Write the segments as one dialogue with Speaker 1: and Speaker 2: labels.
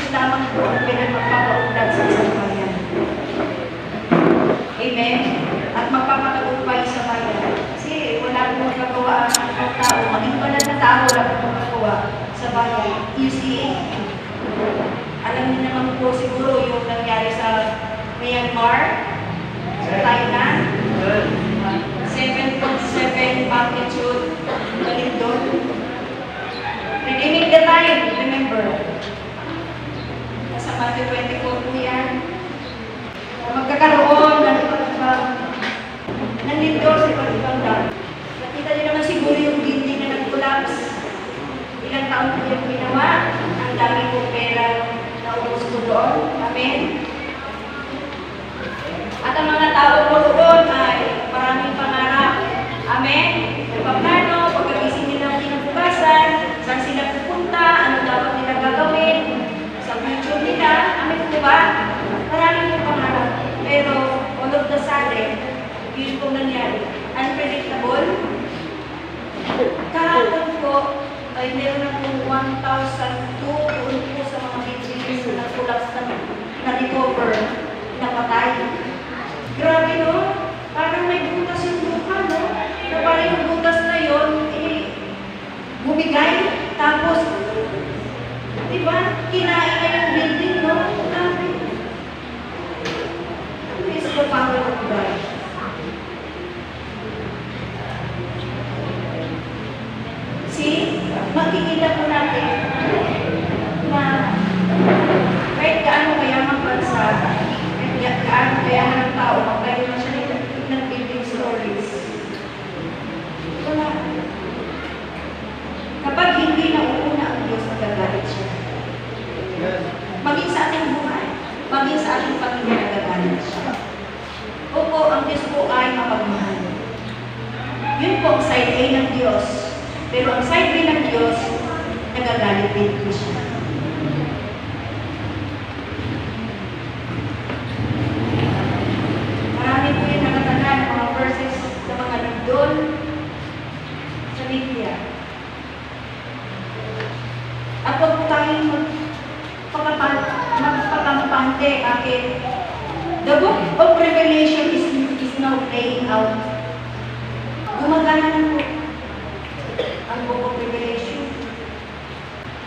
Speaker 1: Diyos lamang po ang pwede magpapaunlad sa isang bayan. Amen? At magpapatagumpay sa bayan. Kasi wala po magagawa ang tao, maging banal na tao, wala po magagawa sa bayan. You see, alam niyo naman po siguro yung nangyari sa Myanmar, sa Thailand, 7.7 magnitude balindon. Redeeming the time, remember. Nasa Matthew 24 po yan. Magkakaroon ng lindol sa iba't ibang daan. Nakita niyo naman siguro yung dinding na nag-collapse. Ilang taon po yung ginawa. Ang dami po pera na ubos ko doon. Amen. At ang mga tao po doon ay maraming pangarap. Amen. Nagpaplano, pagkagising nila ng kinabukasan, saan sila pupunta, ano dapat nila gagawin, sa future nila. Amen po ba? Maraming po pangarap. Pero all of the sudden, yun po nangyari. Unpredictable. Kahapon po, ay meron na po 1,002 doon po sa mga buildings na collapse na recover, napatay. Grabe no? Parang may butas yung lupa, no? Na parang yung butas na yun, bumigay. Tapos, di ba? Kinain na yung building, no? Grabe. This is the power of God. See? Makikita po natin na kahit gaano mayamang bansa, gaano kayaman ng tao, magkayo na siya ng building stories. Wala. Kapag hindi nauuna ang Diyos, nagagalit siya. Maging sa ating buhay, maging sa ating pamilya, nagagalit siya. Opo, ang Diyos po ay mapagmahal. Yun po ang side A ng Diyos. Pero ang side B ng Diyos, nagagalit din po siya. Marami po yung nakatanan ng mga verses sa mga nandun sa Biblia. At huwag po tayong magpakampante. Bakit? The book of Revelation is now playing out. Gumagana na po ang book of Revelation.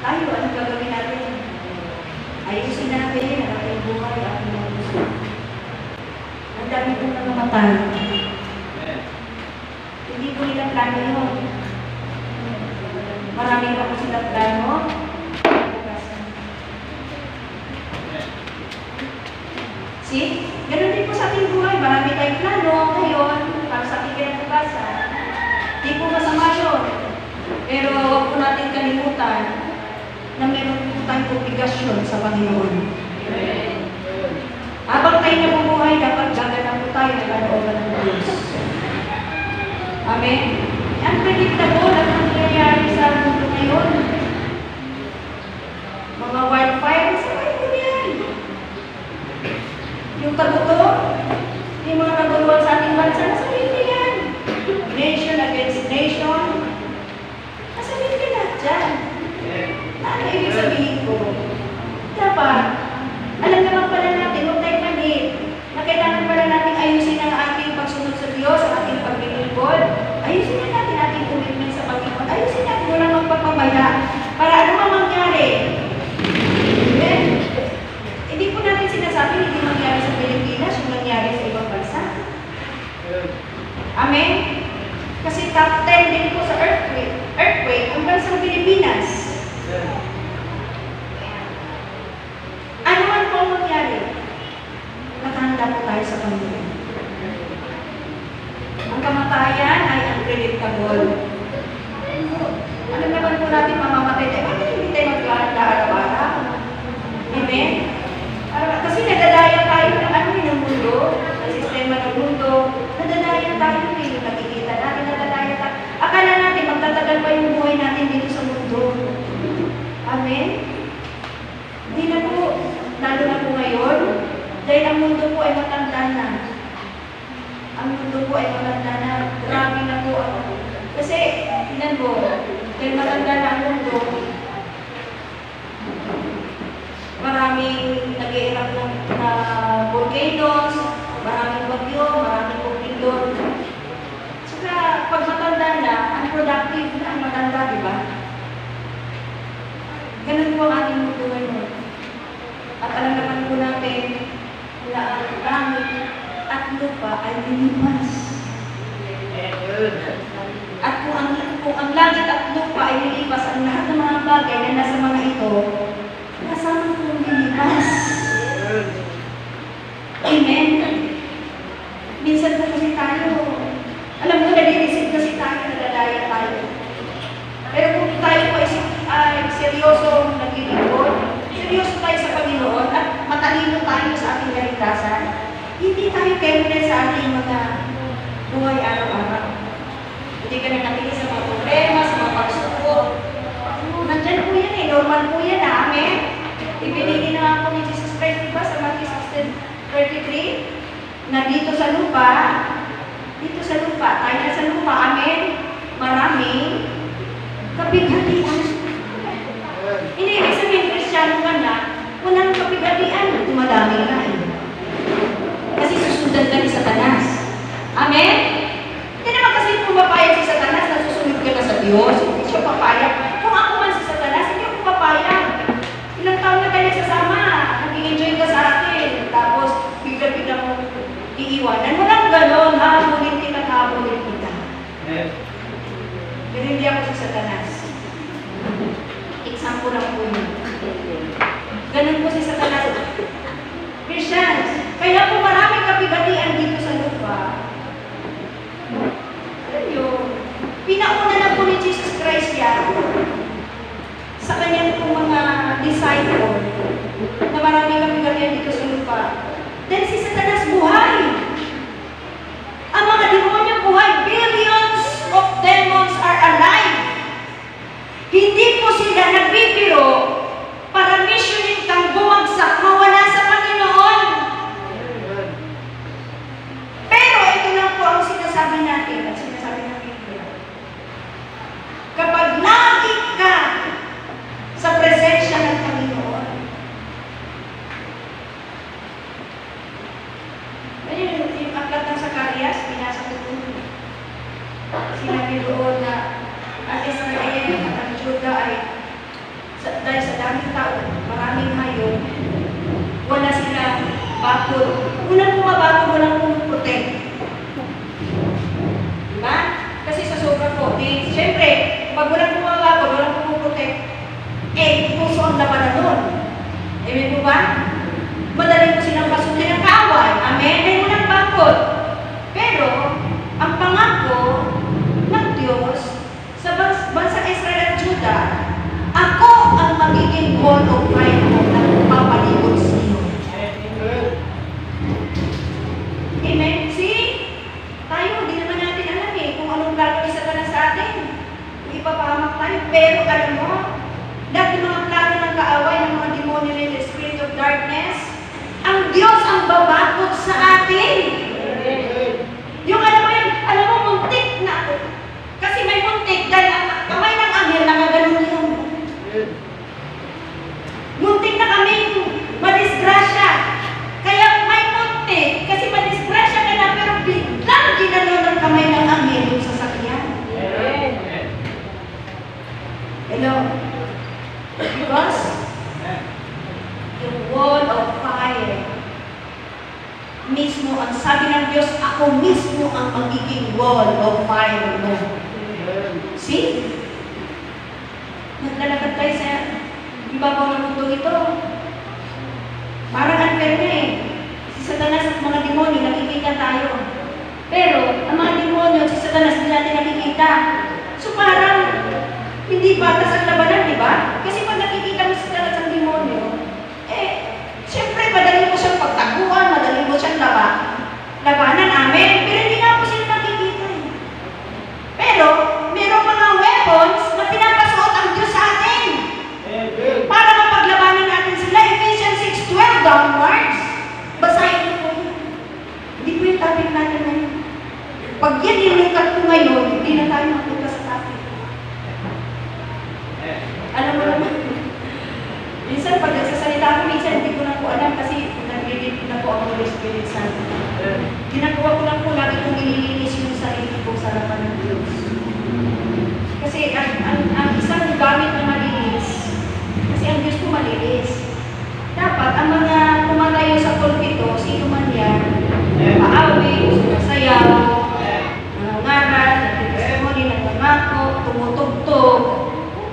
Speaker 1: Tayo, anong gagawin natin? Ayusin natin ang ating buhay, ating mga gusto. Ang dami pong nangamatay. Hindi po nilang plano yun. Marami pa po silang plano. See? Ganun din po sa ating buhay. Marami tayong plano ngayon para sa ating kinabukasan. Hindi po masama yun. Pero huwag po natin kalimutan na meron po tayong obligasyon sa Panginoon. Habang tayo nabubuhay, dapat gagana po tayo na kalooban ng Diyos. Amen? Unpredictable ang nangyayari sa mundo ngayon. Mga wildfires, ay po yan. Yung taguto, yung mga naguluhan sa ating bansa, nasa Biblia yan. Nation against nation. Nasa Biblia na dyan. Ano ibig sabihin ko? Dapat, alam naman pala natin, huwag tayo manit, na kailangan pala natin ayusin ang ating pagsunod sa Diyos, ang ating paglilingkod. Ayusin na natin ating commitment sa Panginoon. Ayusin natin walang magpapabaya para ano man mangyari. Amen? Hindi po natin sinasabi hindi mangyari sa Pilipinas yung nangyari sa ibang bansa. Amen? Kasi top 10 din po sa earthquake ang bansang Pilipinas. Ano man po ang mangyari, nakahanda po tayo sa Panginoon. Ang kamatayan ay unpredictable. Ano naman po natin mamamatay tayo? Bakit hindi tayo maghahanda araw-araw? Amen? Kasi nadadaya tayo ng mundo, ng sistema ng mundo, nadadaya tayo yung nakikita natin, nadadaya tayo. Akala natin magtatagal pa yung buhay natin dito sa mundo. Amen? Hindi na po, lalo na po ngayon, dahil ang mundo po ay matanda na. Ang mundo po ay matanda na. Grabe na po ako. Kasi, tingnan mo, dahil matanda na ang mundo, na volcanoes, maraming bagyo, maraming pagpindot. Saka pag matanda na, unproductive na ang matanda, di ba? Ganun po ang ating mundo ngayon. At alam naman po natin na ang langit at lupa ay lilipas. At kung ang langit at lupa ay lilipas, ang lahat ng mga bagay na nasa mga ito, kasama kong lilipas. Amen? Minsan po kasi tayo, alam mo, nadinisip kasi tayo, nalalaya tayo. Pero kung tayo po ay seryoso naglilingkod, seryoso tayo sa Panginoon, at matalino tayo sa ating kaligtasan, hindi tayo careless sa ating mga buhay araw-araw. Hindi ka nakatiis sa mga problema, sa mga pagsubok. Nandyan po yan eh, normal po yan, amen? Ibinigay na nga po ni Jesus Christ, diba, sa Matthew 16:33, na dito sa lupa, tayo na sa lupa, amen? Maraming kapighatian. Hindi ibig sabihin, Kristiyano ka na, walang kapighatian, dumadami ka eh. Kasi susundan ka ni Satanas. Amen? Hindi naman kasi pumapayag si Satanas na susunod ka na sa Diyos. Hindi siya papayag. Kung ako man si Satanas, hindi ako papayag. Ilang taon na tayo sasama, nag-enjoy ka sa akin, tapos bigla-bigla mo iiwanan. Walang ganon, habulin kita, habulin kita. Pero hindi ako si Satanas. Example lang po yun. Ganun po si Satanas. Christians, kaya po maraming kapighatian dito sa lupa. Alam nyo, pinauna na po ni Jesus Christ yan sa kanyang po mga disciple na maraming kapighatian dito sa lupa. Dahil si Satanas buhay. Ang mga demonyo buhay. Billions of demons are alive. Hindi po sila nagbibiro para missionin kang bumagsak, mawala sa Panginoon. Pero ito lang po ang sinasabi natin at sinasabi ng Biblia. Kapag lagi ka sa presensya ng Panginoon, ayun, yung aklat ng Zacarias, pinasa ko po. Sinabi doon na ang Israel at ang Juda ay dahil sa daming tao, maraming hayop, wala silang bakod. Unang pumabakod, walang pumuprotect. Diba? Kasi sa sobrang COVID, siyempre, pag walang pumabakod, walang pumuprotect, puso ang labanan nun. Amen po ba? Madali po silang pasukin ng kaaway. Amen? Ay walang bakod. Pero, ang pangako ng Diyos sa bansang Israel at Juda, ako ang magiging wall of fire mo na papalibot sa iyo. Amen? See? Tayo, hindi naman natin alam kung anong gagawin sa Satanas sa atin. Kung ipapahamak tayo. Pero alam mo, lahat ng mga plano ng kaaway, ng mga demonyo ng the spirit of darkness, ang Diyos ang babakot sa atin. Yung alam mo, muntik na ako. Kasi may muntik dahil ang kamay ng anghel nakaganon yun. Muntik na kami madisgrasya. Kaya may muntik, kasi madisgrasya ka na, pero biglang ginano ng kamay ng anghel yung sasakyan. Hello? Because the wall of fire mismo, ang sabi ng Diyos, ako mismo ang magiging wall of fire mo. See? Naglalakad tayo sa ibabaw ng mundo ito. Parang unfair na eh. Si Satanas at mga demonyo, nakikita tayo. Pero, ang mga demonyo, si Satanas, hindi natin nakikita. So parang, hindi batas ang labanan, di ba? Kasi pag nakikita mo si Satanas ang demonyo, siyempre, madali mo siyang pagtaguan, madali mo siyang labanan, amen. Pero hindi na po sila nakikita. Pero, mayroong mga weapons na pinapasuot ang Diyos sa atin. Para mapaglabanan natin sila. Ephesians 6:12 downwards. Basahin niyo po yun. Hindi po yung topic natin ngayon. Pag yan ilikat ko ngayon, hindi na tayo mapunta sa topic. Alam mo naman, minsan pag nagsasalita ako, minsan hindi ko na po alam kasi nag-ready na po ang Holy Spirit Santo. Ginagawa ko lang po lagi kong nililinis yung sarili ko sa harapan ng Diyos. Kasi ang isang gamit na malinis, kasi ang Diyos po malinis. Dapat ang mga tumatayo sa pulpito, sino man yan, paawit, sumasayaw, nangangaral, nagtitestimony, nagmamako, tumutugtog,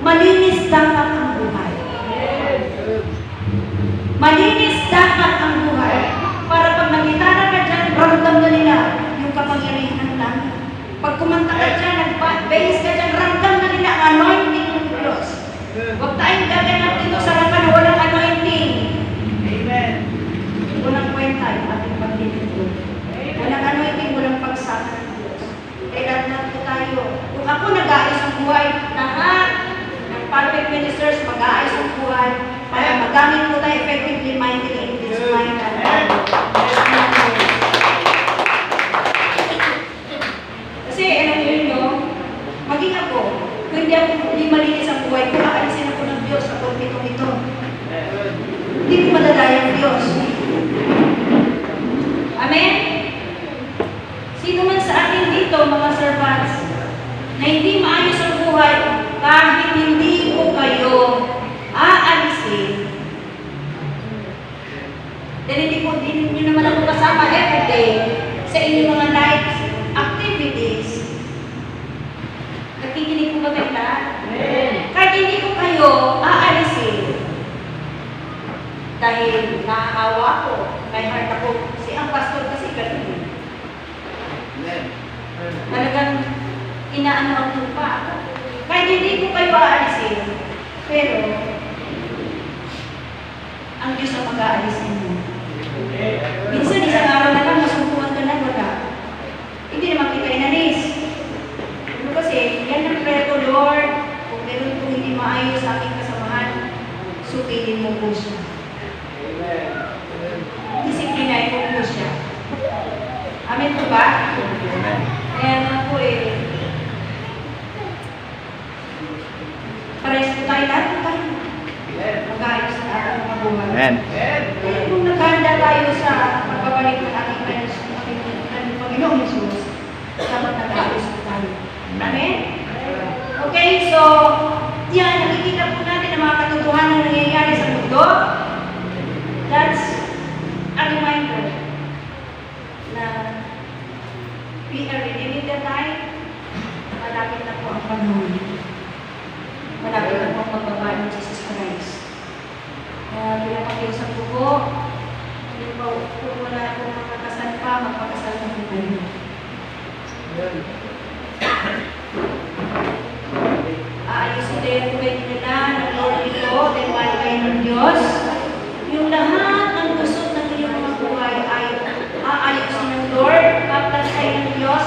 Speaker 1: malinis dapat ang buhay. Malinis dapat ang buhay. Para pag nagitara ka dyan, ramdam na nila yung kapangyarihan lang. Pag kumanta ka dyan, nag-base ka dyan, ramdam na nila ang anointing ng Diyos. Huwag tayong gaganap dito sa harapan na walang anointing.
Speaker 2: Amen.
Speaker 1: Walang kwenta yung ating paglilingkod. Walang anointing, walang pagsama ng Diyos. Kaya lahat po tayo. Kung ako nag-aayos ang buhay, lahat ng pulpit ministers mag-aayos ang buhay para magamit po tayo effectively, mightily in this mind and body. Kasi alam niyo, maging ako, kung hindi malinis ang buhay ko, aalisin ako ng Diyos sa pulpitong ito. Hindi ko madadaya ang Diyos. Amen? Sino man sa atin dito, mga servants, na hindi maayos ang buhay, kahit hindi ko kayo aalisin. Dahil hindi nyo naman ako kasama everyday sa inyong mga life activities. Nakikinig ko ba kayo lahat? Kahit hindi ko kayo aalisin, dahil naawa ko, may heart ako, kasi ang pastor kasi ganun. Talagang inaano ang lupa. Kahit hindi ko kayo aalisin, pero ang Diyos ang mag-aalisin mo. Minsan isang araw na lang, masumpuan ka na, wala. Hindi naman kita inalis. Ano kasi, yan ang prayer ko, Lord, kung meron kong hindi maayos sa aking kasamahan, sutihin mo po siya. Disiplinahin mo po siya. Amen po ba? Kaya nga po pares po tayo lahat po tayo. Mag-aayos sa ating mga buhay.
Speaker 3: Amen.
Speaker 1: Kaya kung naghanda tayo sa pagbabalik ng ating Panginoong Jesus, dapat nag-aayos po tayo. Amen? Okay, so, yan, nakikita po natin ang mga katotohanan na nangyayari sa mundo. That's a reminder na we are living the time, malapit na po ang panahon. Malapit na po ang pagbaba ng Jesus Christ. Bilang pakiusap ko po, kung wala akong makakasal pa, magpakasal na po tayo. Aayusin tayo ang buhay nila ng Lord ito, then malagay ng Diyos. Yung lahat ng gusto ng inyong mga buhay ay aayusin ng Lord, papasay ng Diyos,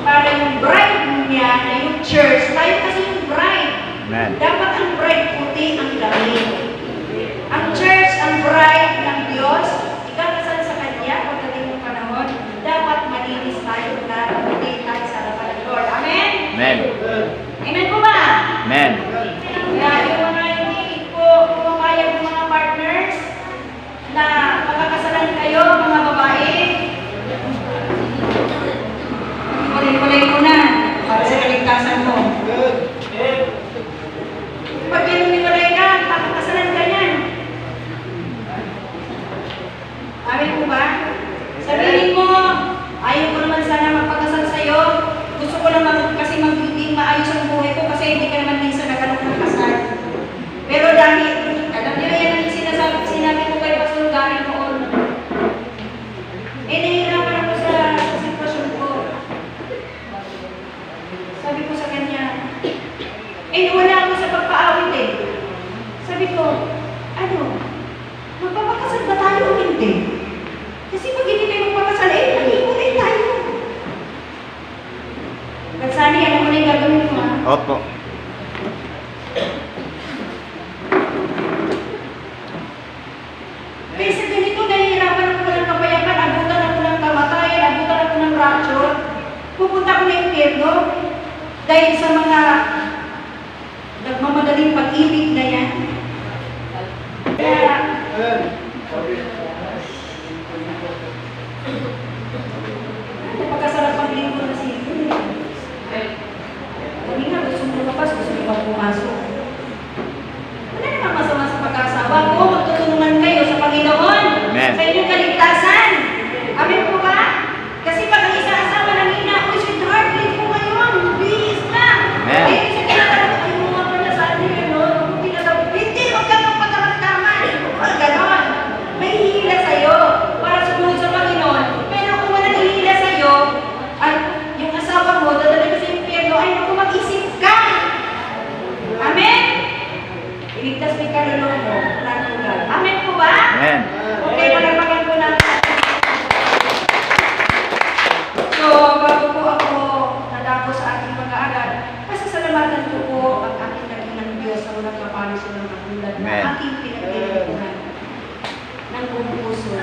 Speaker 1: para yung bride niya na yung church, tayo kasi yung bride.
Speaker 3: Amen.
Speaker 1: Dapat ang bride puti ang damit. Ang church, ang bride ng Diyos, ikakasal sa Kanya pagdating ng panahon, dapat malinis tayo na puti tayo sa harapan ng Lord. Amen?
Speaker 3: Amen.
Speaker 1: Amen po ba?
Speaker 3: Amen.
Speaker 1: Kaya yung mga hindi po pumapayag ng mga partners na magkakasalan kayo, mga babae, kulay-kulay mo na para sa kaligtasan mo. Pag kinumiwalay ka, pakakasalan ka niyan. Amin po ba? Sabihin mo, ayaw ko naman sana magpakasal sa'yo. Gusto ko lang kasi magiging maayos ang buhay ko kasi hindi ka naman minsan nagkaroon ng kasal. Pero dahil, alam niyo yan ang sinabi ko kay Pastor Gary noon. Nahihirapan ako sa sitwasyon ko. Sabi ko sa kanya, wala ako sa pagpaawit Sabi ko, magpapakasal ba tayo o hindi? Kasi pag hindi tayo magpapakasal, nag-iulay tayo. Kansani, alam mo na yung gagawin mo, ha?
Speaker 3: Opo.
Speaker 1: Kaya sa ganito, nahihirapan ako ng kapayapan, abutan ako ng kamatayan, abutan ako ng rapture, pupunta ako ng impyerno dahil sa mga nagmamadaling pag-ibig na yan. Kaya, Napakasarap ang lingkod na sipon eh. Kami nga, gusto mo lumabas, gusto mo pumasok. Wala naman masama sa pag-asawa ko. Magtutulungan kayo sa Panginoon.
Speaker 2: Amen.
Speaker 1: Sa inyong kaligtasan. Amen po ba? Kasi pag ang isang asawa nangina, uy, sweetheart, leave po ngayon. Bihis na.
Speaker 2: Amen.
Speaker 1: Ayun, isa kinatanong, ay mo nga pala sa atin, ano? Kung tinatawag, hindi, huwag ka nang pagkakamtaman. Huwag ganon. May hihila sa'yo para sumunod sa Panginoon. Pero kung walang hihila sa'yo, at yung asawa mo, dadali ka sa impyerno, ay naku, mag-isip ka. Amen? Iligtas may kaluluwa mo, natural. Amen po ba?
Speaker 2: Amen.
Speaker 1: Okay, malagpagan po natin. So, bago po ako nadako sa ating pag-aaral, pasasalamatan ko po ang aking dakilang Diyos sa walang kapalis ng katulad na
Speaker 2: Amen.
Speaker 1: aking pinagdiripunan ng buong puso.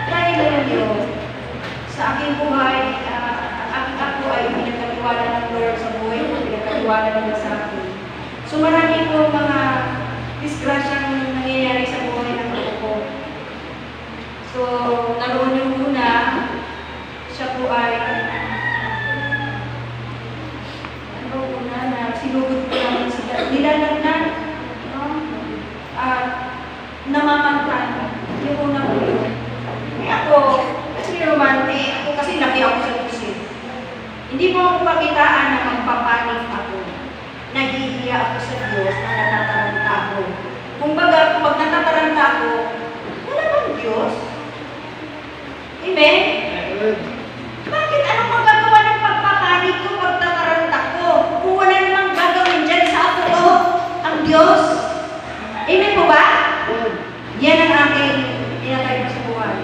Speaker 1: Dahil na Diyos, sa aking buhay, ang aking ako ay pinagkatiwala ng Lord sa buhay ko, pinagkatiwala nila sa akin. So marami po mga disgrasyang nangyayari sa buhay ng ako ko. So, naroon yung una, siya po ay, ano una na, sinugod ko naman sila, nilalagnan, no? At namamantay, yung una ko yun. Ako, kasi romantic, ako kasi laki ako sa Diyos eh. Hindi mo ako pakitaan na magpapanik ako. Naghihiya ako sa Diyos na natataranta ako. Kumbaga, pag natataranta ako, wala bang Diyos? Amen? Bakit anong magagawa ng pagpapanik ko pag tataranta ko? Kung wala namang gagawin dyan sa ako ko, ang Diyos. Amen po ba? Yan ang aking tinatay sa buhay.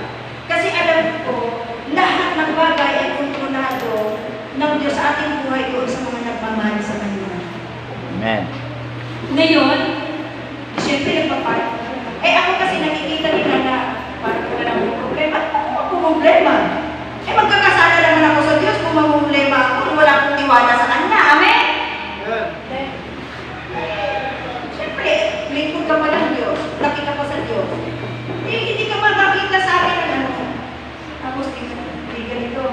Speaker 1: Kasi alam ko, lahat ng bagay ay kontrolado ng Diyos sa ating buhay doon sa mga nagmamahal sa Kanya.
Speaker 2: Amen.
Speaker 1: Ngayon, siyempre nagpapalit. Eh ako kasi nakikita nila na parang wala namang problema. Ako problema. Eh magkakasala naman ako sa Diyos kung mamumblema ako kung wala akong tiwala sa Kanya. Amen? Siyempre, lingkod ka pa ng Diyos. Laki ka pa sa Diyos. Eh, hindi ka makakita sa akin ng ano. Tapos, hindi ganito.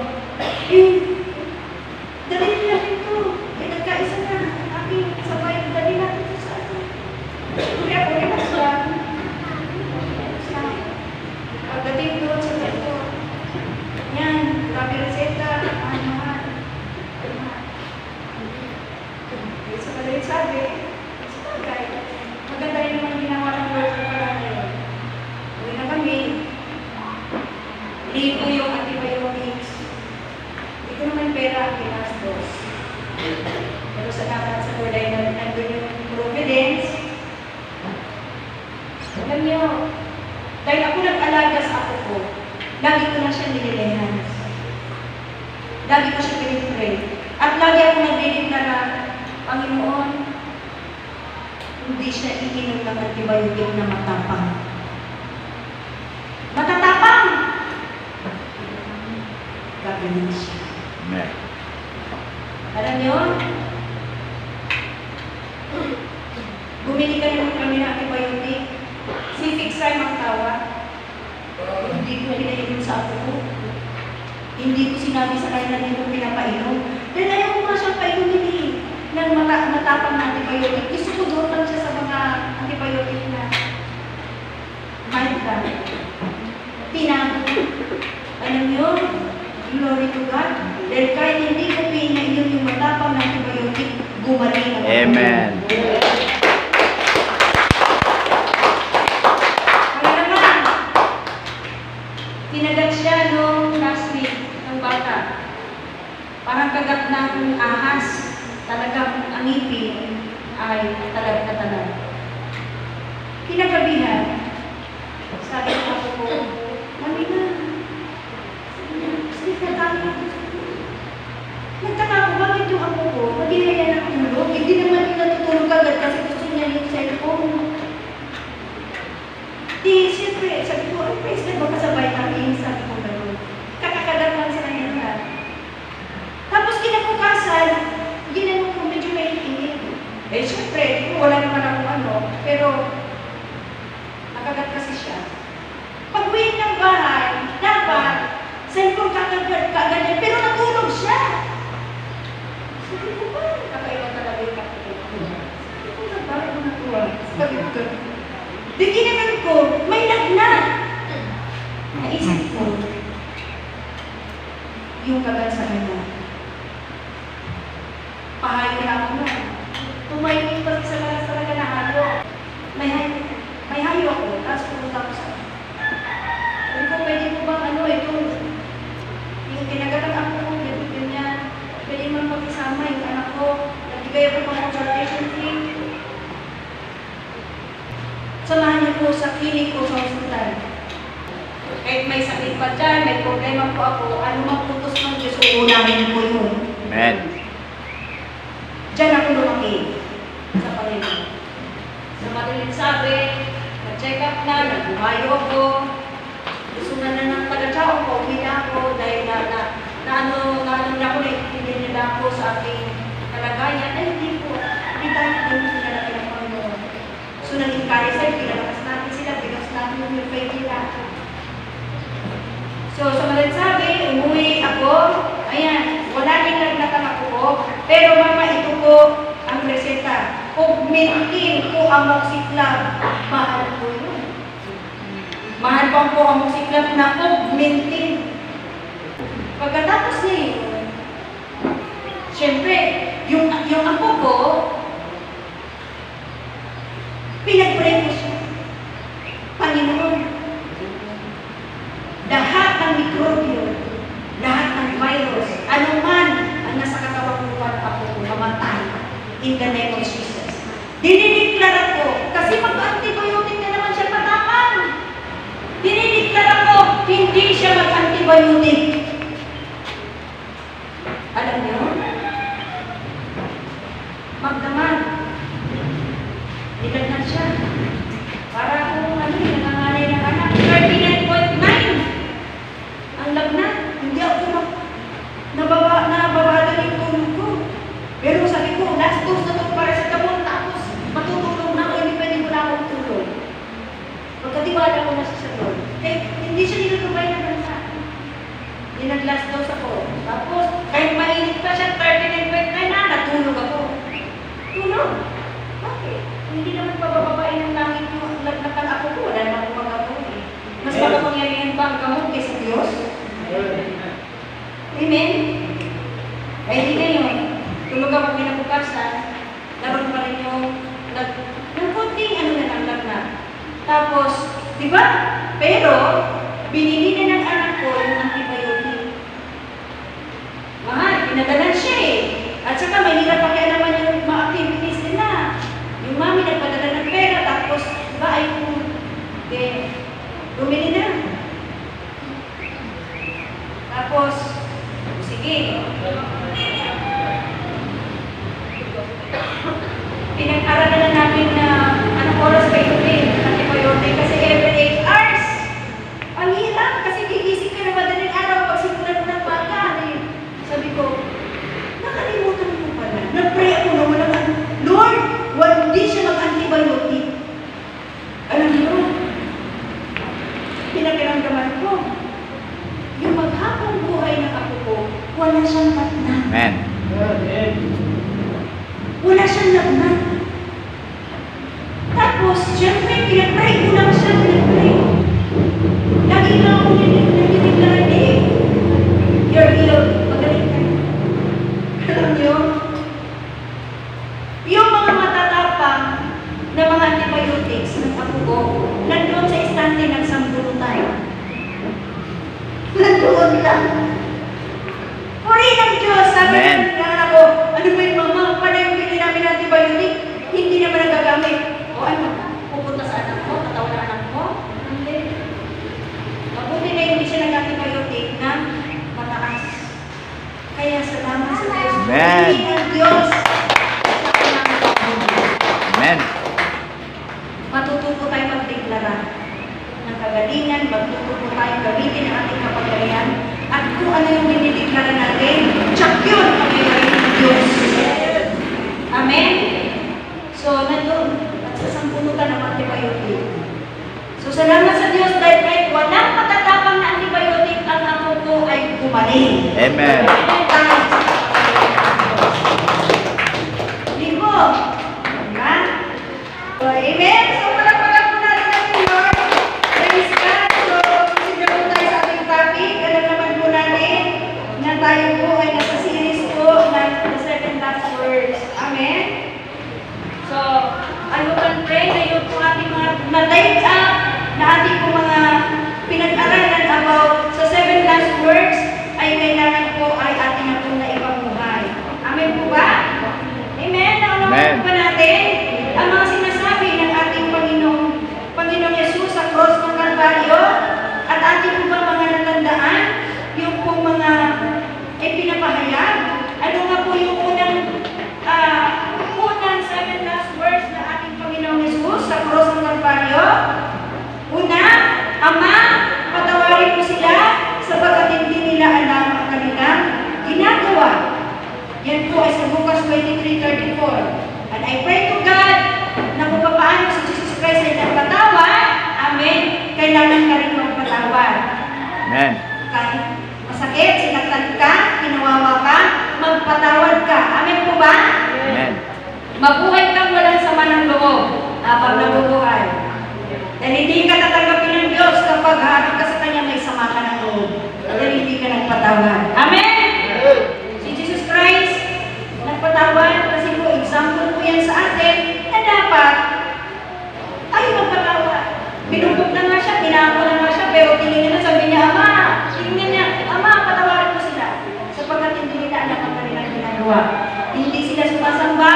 Speaker 1: Dali nila ito. Eh, nagkaisa na. Aking sabay, dali natin ito sa akin. Kaya ako rin sa pagdating doon sa ito. Yan, grabe reseta. Mahal. Sa kadalit sabi, sa bagay, maganda rin naman ginawa ng Lord sa pagkakas. Uwi na kami. Libo yung antibiotics. Hindi ko naman pera ang pinastos. Pero sa dapat sa Lord ay nandun yung providence. Alam niyo, dahil ako nag-alaga sa ako ko, lagi ko na siya nililehan. Lagi ko siya pinipray. At lagi ako nagbibigla na, Panginoon, hindi siya iinom ng antibiotic na matapang. Matatapang! Gagaling siya.
Speaker 2: Amen.
Speaker 1: Alam niyo, bumili ka naman kami ng antibiotic. Si Fixime ang tawag. Hindi ko pinainom sa ako ko. Hindi ko sinabi sa kanya na hindi pinapainom. Dahil ayaw ko nga siyang painumin eh. Nang matapang na antibiotic. Gusto ko doon lang siya sa mga antibiotic na mild lang. Alam niyo, glory to God. Dahil kahit hindi ko pinainom yung matapang na antibiotic, gumaling ako.
Speaker 2: Amen.
Speaker 1: Kinagat siya noong last week ng bata. Parang kagat ng ahas. Talagang ang ngipin ay talag na talag. Kinagabihan, sabi ko ako po, Mami na, sige ka tayo. Nagtaka ko, bakit yung ako ko, magigaya ng tulog? Hindi naman yung natutulog agad kasi gusto niya yung cellphone. Di, siyempre, sabi ko, ay, praise God, baka sa vitamin, sabi ko gano'n. Kakakagat lang sa kanya na. Tapos kinabukasan, ginanong ko, medyo naiingit. Eh, siyempre, wala naman akong ano, pero nakagat kasi siya. Pag-uwi ng bahay, dapat cellphone kagad, pero natulog siya. Sabi ko ba, kakaiba talaga yung kapatid ko. Sabi ko, bakit mo natuwa? Sabi ko, di ginagan ko, may lagnat. Naisip ko, yung kagad sa kanya. Pahayo na ako na. Tumayo pa sa lalas talaga na hayo. May hayo ako, tapos pumunta ko sa sabi ko, pwede mo bang yung kinagalang ako ko, ganyan, pwede mo mag-isama yung anak ko, nagbigay ako ng consultation fee. Samahan niyo po sa clinic ko sa hospital. Kahit may sakit pa dyan, may problema po ako, ano maputos ng Diyos, uunahin po yun.
Speaker 2: Amen.
Speaker 1: Diyan ako lumaki sa Panginoon. Sa madaling sabi, na-check up na, nagbumayo ako, gusto na ng taga-tao ko, uwi na ako dahil na ako naintindihan nila ako sa aking kalagayan. Ay, hindi po. Hindi tayo pinalaki ng Panginoon. So, nag-encourage sa'yo, pinalakas natin sila, bigas natin yung faith nila. So, sa madaling sabi, umuwi ako, ayan, wala din nagnatang ako ko, pero mama, ito po ang reseta. Augmentin po ang moxiclam. Mahal po yun. Mahal po ang moxiclam na augmentin. Pagkatapos niya yun, siyempre, yung apo ko, pinag-pray ko siya. Panginoon, lahat ng mikrobyo, lahat ng virus, anuman ang nasa katawan ko at ako mamatay in the name of Jesus. Dinideklara ko, kasi mag-antibiotic na naman siya patapang. Dinideklara ko, hindi siya mag-antibiotic. Alam niyo? Magdaman. Nilagnan siya. Para kung nangangalay ng anak. 39.9 ang lagnat. Hindi ako nababada yung tulog ko. Pero sabi ko, last dose na ito para sa gamot. Tapos matutulog na ako, hindi pwede mo na akong tulog. Magkatiwala ko na sa doon. Kaya hindi siya nilutubay na bansa. Hindi nag-last dose ako. Tapos, kahit mainit pa siya, 39.9 na, natulog ako. Tulog. Bakit? Hindi naman pabababain ng langit yung lagnatan ako ko. Wala naman akong magagawa eh. Mas makapangyarihan ba ang gamot kaysa Diyos? Amen? Kaya hindi ngayon, tulog ako kinabukasan, naroon pa rin yung konting na lang lagnat. Tapos, di ba? Pero, binili na ng anak ko yung antibiotic. Mahal, pinadalan siya eh. At saka mahirap pa kaya naman yung mga activities nila. Yung mami nagpadala ng pera, tapos ba ay bumili na. Tapos, sige. Pinag-aralan na namin na anong oras kayo din, antibiotic, kasi every 8 hours. Ang hirap, kasi gigising ka na madaling araw pag simulan mo ng baka. Sabi ko, nakalimutan ko pala. Nag-pray ako na walang Lord, hindi siya mag-antibiotic. Alam niyo, pinakiramdaman ko, yung maghapong buhay ng ako ko, wala siyang lagnat.
Speaker 2: Amen.
Speaker 1: Wala siyang lagnat. Tapos, siyempre, pinag-pray ko lang siya, pinag-pray. Lagi na ako nagdideklara eh. You're healed. Magaling ka. Alam niyo, yung mga matatapang na mga antibiotics ng ako ko, nandoon sa istante ng sambunutan. Nandoon lang. Puri ng Diyos, sabi ng anak ko, ano ba yung mama, paano yung bili namin ng antibiotic? Hindi naman nagagamit. O ano, pupunta sa anak ko, katawan ng anak ko? Hindi. Mabuti na hindi siya nag-antibiotic na mataas. Kaya salamat sa Diyos.
Speaker 2: Amen.
Speaker 1: Puri ng Diyos.
Speaker 2: Amen.
Speaker 1: Matututo tayo magdeklara ng kagalingan, matututo tayo gamitin ang ating kapangyarihan, at kung ano yung dinideklara natin, tsak yun ang kapangyarihan ng Diyos. Amen? So, nandun, at sa sampunutan ng antibiotic. So, salamat sa Diyos dahil kahit walang matatapang na antibiotic, ang ako ko dumating.
Speaker 2: Amen.
Speaker 1: Hindi po. Diba? So, amen. So, palagpagan po natin natin, Lord. Praise God. So, consider po tayo sa ating topic. Alam naman po natin na tayo po ay nasa series po ng The Seven Last Words. Amen. So, I hope and pray na yun po ating mga na-light up na ating po mga pinag-aralan about sa 7 last words ay kailangan po ay ating na po na ipamuhay. Amen po ba? Amen? Naunawaan po ba natin ang mga sinasabi ng ating Panginoong Yesus sa cross ng Kalbaryo at ating po ba mga natandaan yung po mga pinapahayag? Ano nga po yung unang 7 last words na ating Panginoong Yesus sa cross ng Kalbaryo? Una, Ama, patawarin mo sila sapagkat hindi nila alam ang kanilang ginagawa. Yan po ay sa Lucas 23:34. And I pray to God na kung paano si Jesus Christ ay nagpatawad, amen, kailangan ka rin magpatawad.
Speaker 2: Amen.
Speaker 1: Kahit masakit, sinaktan ka, kinawawa ka, magpatawad ka. Amen po ba?
Speaker 2: Amen.
Speaker 1: Mabuhay kang walang sama ng loob habang nabubuhay. Dahil hindi ka tatanggapin ng Diyos kapag habang ka sa Kanya may sama ka ng loob. Dahil hindi ka nagpatawad. Amen? Si Jesus Christ, nagpatawad kasi po, example po yan sa atin na dapat tayo magpatawad. Binugbog na nga siya, pinako na nga siya, pero tinignan na, sabi niya, Ama, tingnan niya, Ama, patawarin mo sila. Sapagkat hindi nila alam ang kanilang ginagawa. Hindi sila sumasamba,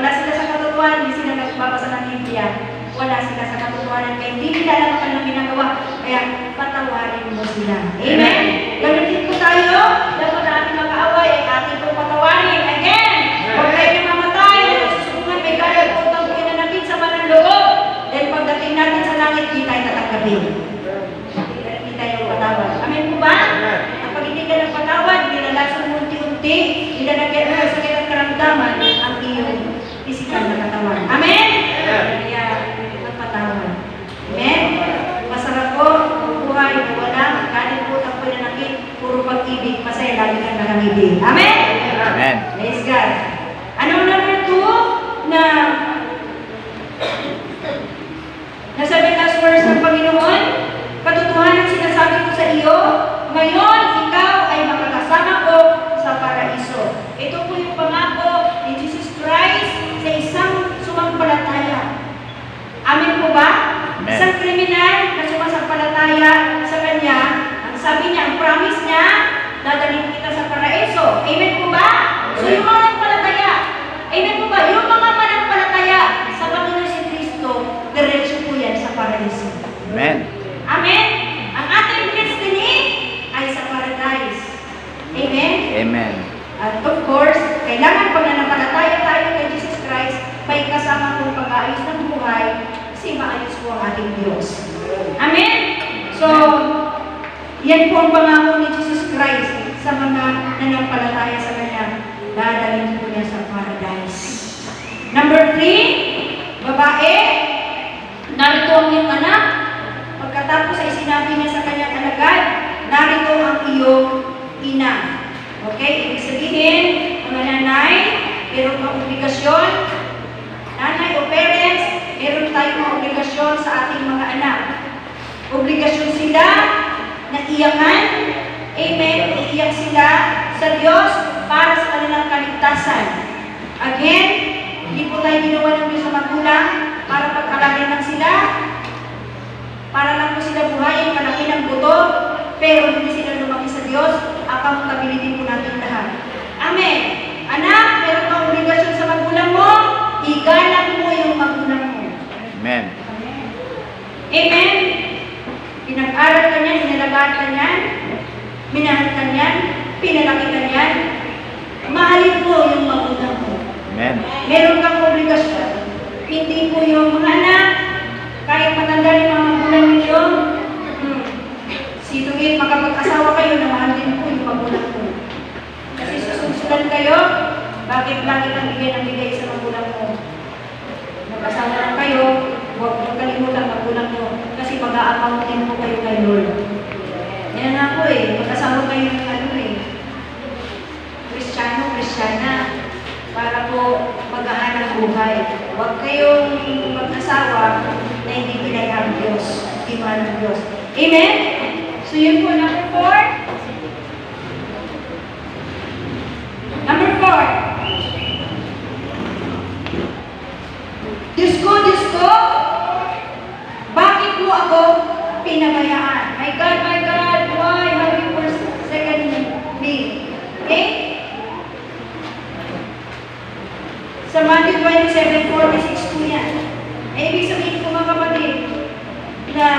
Speaker 1: wala sila sa katotohanan, hindi sila nagbabasa ng Biblia. Wala sila sa katotohanan, kaya hindi nila alam ang kanilang ginagawa. Kaya patawarin mo sila. Amen? Ganun din po tayo, dapat ating mag-aaway ay ating po patawarin. Again, huwag tayo na mamatay, sususungan, may kaya po itong pinanapin sa manang loob. Then pagdating natin sa langit, hindi tayo tatanggapin. Hindi tayo patawad. Amen po ba? Kapag hindi ka nagpatawad, nilalasang unti-unti, nilalagyan mo sa sakit at karamdaman ang iyong physical na katawan. Amen? Kaya, magpatawad. Amen? Masarap po, buhay, walang galit po ang pinanakit, puro pag-ibig, masaya, lagi kang nakangibig. Amen?
Speaker 2: Amen.
Speaker 1: Praise God. Ano number 2 na nasa last verse ng Panginoon? Katotohanan sinasabi ko sa iyo, ngayon ikaw ay makakasama ko sa paraiso. Ito po yung pangako ni Jesus Christ sa isang sumampalataya. Amen po ba?
Speaker 2: Amen.
Speaker 1: Isang kriminal na sumasampalataya sa Kanya, ang sabi niya, ang promise niya, dadalhin kita sa paraiso. Amen po ba? So yung mga nagpalataya, amen po ba? Yung mga manampalataya sa Panginoon si Kristo, diretso po yan sa paraiso.
Speaker 2: Amen.
Speaker 1: Amen? Ang ating destiny ay sa paradise. Amen?
Speaker 2: Amen.
Speaker 1: At of course, kailangan pag nanampalataya tayo kay Jesus Christ, may kasama pong pag-aayos ng buhay kasi maayos po ang ating Diyos. Amen? So, yan po ang pangako ni Jesus Christ sa mga nanampalataya sa Kanya. Dadalhin po niya sa paradise. Number 3, babae, narito ang iyong anak. Pagkatapos ay sinabi niya sa kanyang alagad, narito ang iyong ina. Okay? Ibig sabihin, mga nanay, meron kang obligasyon. Nanay o parents, meron tayong mga obligasyon sa ating mga anak. Obligasyon sila na iyakan. Amen? Iiyak sila sa Diyos para sa kanilang kaligtasan. Again, hindi po tayo ginawa ng Diyos sa magulang para pag-aralin lang sila, para lang po sila buhayin, kalaki ng buto, pero hindi sila lumaki sa Diyos, accountability po natin lahat. Amen. Anak, meron kang obligasyon sa magulang mo, igalang mo yung magulang mo.
Speaker 2: Amen.
Speaker 1: Amen. Pinag-aral ka niyan, inalagaan ka niyan, minahal ka niyan, pinalaki ka niyan, mahalin mo yung magulang mo.
Speaker 2: Amen.
Speaker 1: Meron kang obligasyon. Hindi po yung mga anak, kahit matanda yung mga magulang ninyo, situin, makapag-asawa kayo, namahal din po yung magulang mo. Kasi susundan kayo, bakit lagi kang bigay ng bigay sa magulang mo? Mag-asawa lang kayo, huwag kalimutan magulang mo, kasi mag-a-account din po kayo kay Lord. Kaya nga po magkasama kayo ng Kristiyano, Kristiyana, para po mag-ahanap buhay. Huwag kayong mag-asawa na hindi pinag-ang Diyos, hindi mahal ng Diyos. Amen? So yun po, number 4. Number 4. Diyos ko, bakit mo ako pinabayaan? My God, why have you forsaken me? Okay? Sa Matthew 27:4-6 po yan. Ibig sabihin po mga kapatid, na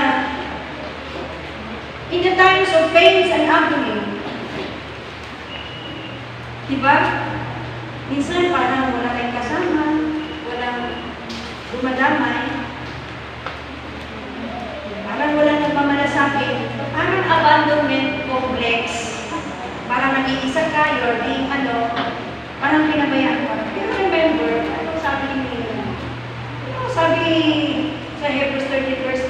Speaker 1: in the times of pains and agony, diba? Minsan parang wala kayong kasama, walang dumadamay, parang walang nagmamalasakit, parang abandonment complex, parang nag-iisa ka, you're being parang pinabayaan ka. Pero remember, sabi sa Hebrews 13:5,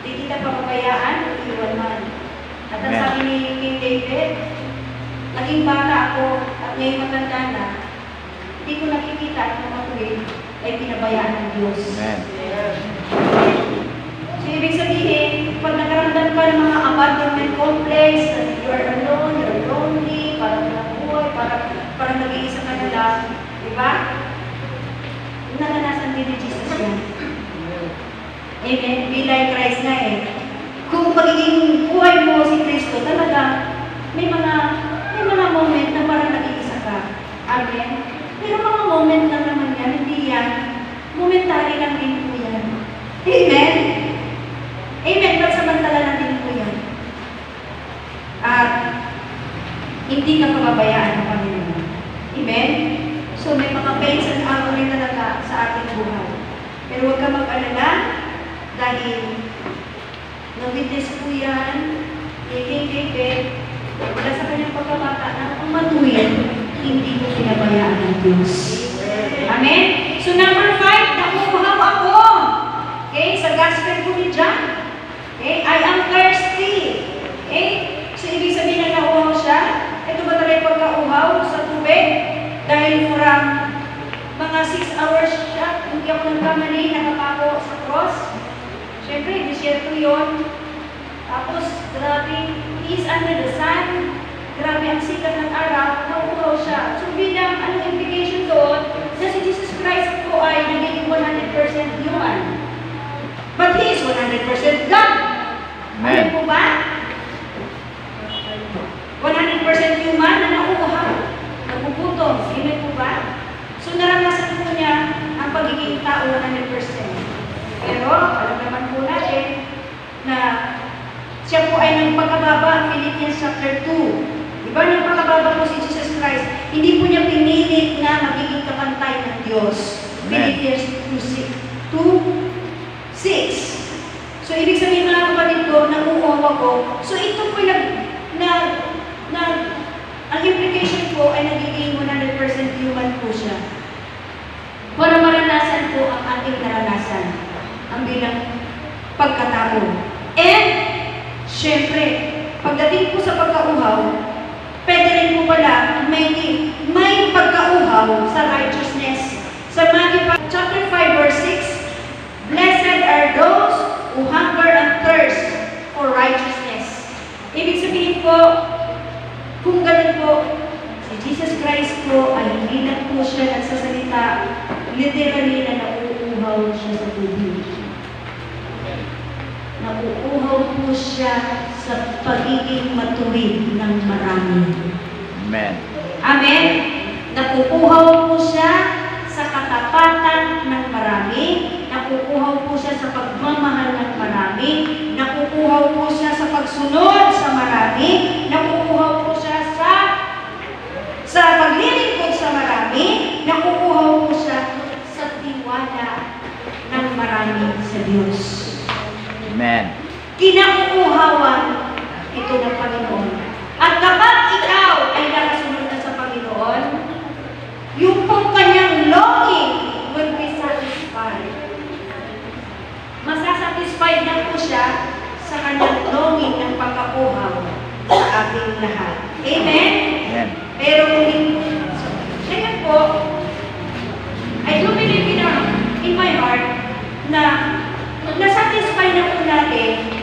Speaker 1: di kita papabayaan o iwan man. At ang sabi ni King David, naging bata ako at ngayon matanda na, hindi ko nakikita at mga tuwid ay pinabayaan ng Diyos.
Speaker 2: Amen.
Speaker 1: So, ibig sabihin, pag nakaramdam ka ng mga abandonment complex, you are alone, you're lonely, parang nabuhay, parang nag-iisa ka na lang, di ba? Naranasan din ni Jesus yan. Amen? Be like Christ na Kung magiging buhay mo si Kristo, talaga, may mga moment na parang nag-iisa ka. Amen? Pero mga moment lang naman yan, hindi yan. Momentary lang din po yan. Amen? Amen? Pansamantala lang din po yan. At hindi ka pababayaan ng Panginoon. Amen? So may mga pains and agony talaga sa ating buhay. Pero huwag ka mag-alala dahil na-witness po yan ni King David mula sa kanyang pagkabata na kung matuwid, hindi mo pinabayaan ng Diyos. Amen? So number 5, nakukuhaw ako. Okay? Sa gospel po ni John. Okay? I am thirsty. Okay? So ibig sabihin na nauhaw siya. Ito ba talaga pagkauhaw sa tubig? Dahil from mga 6 hours siya, hindi ako nagkamali, nakapako sa cross. Siyempre, disyerto yun. Tapos, grabe, he is under the sun. Grabe ang sikat ng araw, nauuhaw siya. So, bilang anong implication doon, na si Jesus Christ po ay naging 100% human. But he is 100% God. Amen po ba? 100% human na nauuhaw. Nagugutom. Amen po ba? So, naranasan po niya ang pagiging tao 100%. Pero, alam naman po natin na siya po ay nagpakababa, Philippians chapter 2. Diba, nagpakababa po si Jesus Christ. Hindi po niya pinilit na magiging kapantay ng Diyos. Philippians 2:6. So, ibig sabihin mga kapatid ko, nauuhaw ako. So, ito po ang implication po ay nagiging 100% human po siya. Para maranasan po ang ating naranasan, ang bilang pagkatao. And, syempre, pagdating po sa pagkauhaw, pwede rin po pala may pagkauhaw sa righteousness. Sa Matthew chapter 5:6, blessed are those who hunger and thirst for righteousness. Ibig sabihin po, kung ganun po, si Jesus Christ po ay hindi lang po siya nagsasalita, literally na nauuhaw siya sa tubig. Nauuhaw po siya sa pagiging matuwid ng marami.
Speaker 2: Amen.
Speaker 1: Amen? Nakukuhaw po siya sa katapatan ng marami, nakukuhaw po siya sa pagmamahal ng marami, nakukuhaw po siya sa pagsunod sa marami, nakukuhaw po siya sa paglilingkod sa marami, nakukuhaw po siya sa tiwala ng marami sa Diyos.
Speaker 2: Amen.
Speaker 1: Kinakukuhawan ito ng Panginoon. At kapag ikaw ay nakasunod na sa Panginoon, yung pong kanyang longing will be satisfied. Masasatisfied na po siya sa kanyang longing ng pagkakuhaw sa ating lahat. Amen?
Speaker 2: Amen.
Speaker 1: Pero ngayon po, I do believe in my heart na nasatisfy na po natin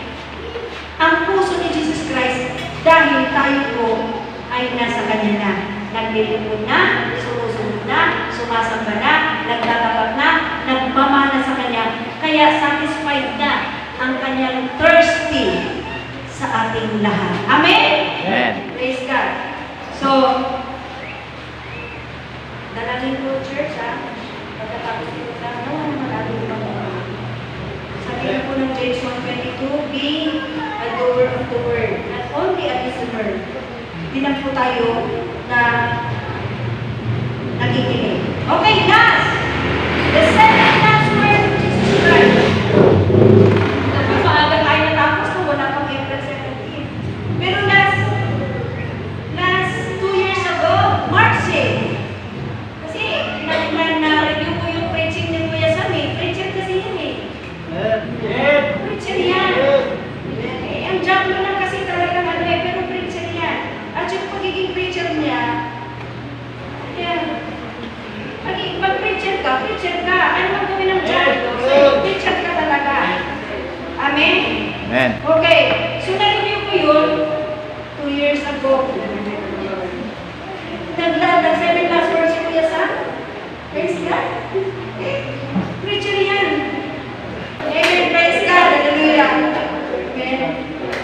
Speaker 1: ang puso ni Jesus Christ dahil tayo po ay nasa Kanya na. Naglilingkod na, sumusunod na, sumasamba na, nagtatapat na, nagmamana sa Kanya. Kaya satisfied na ang Kanyang thirsty sa ating lahat. Amen?
Speaker 2: Amen.
Speaker 1: Praise God. So, dalangin ko, church, ha? Pagkatapos ito ka, nawa naman natin pag-uwa. Sabi na po ng James 1:22, be a doer of the word, not only a listener. Hindi lang po tayo na nakikinig. Okay, last! The second last word of Jesus Christ. Dapat maaga tayo natapos na wala pang April 17. Pero last 2 years ago, March eh. Kasi na-review ko yung preaching ni Kuya Sam eh. Preacher kasi yun eh. Preacher yan. Eh, ang job mo lang kasi talaga ano eh, pero preacher yan. At yung pagiging preacher niya, yan. Pag-preacher ka. Ano ang gawin ng job mo? So, preacher ka talaga. Amen?
Speaker 2: Amen.
Speaker 1: Okay. So, na-review ko yun 2 years ago. Nag-7 last words si Kuya Sam. Praise God. Eh, preacher yan. Amen. Praise God. Hallelujah. Amen.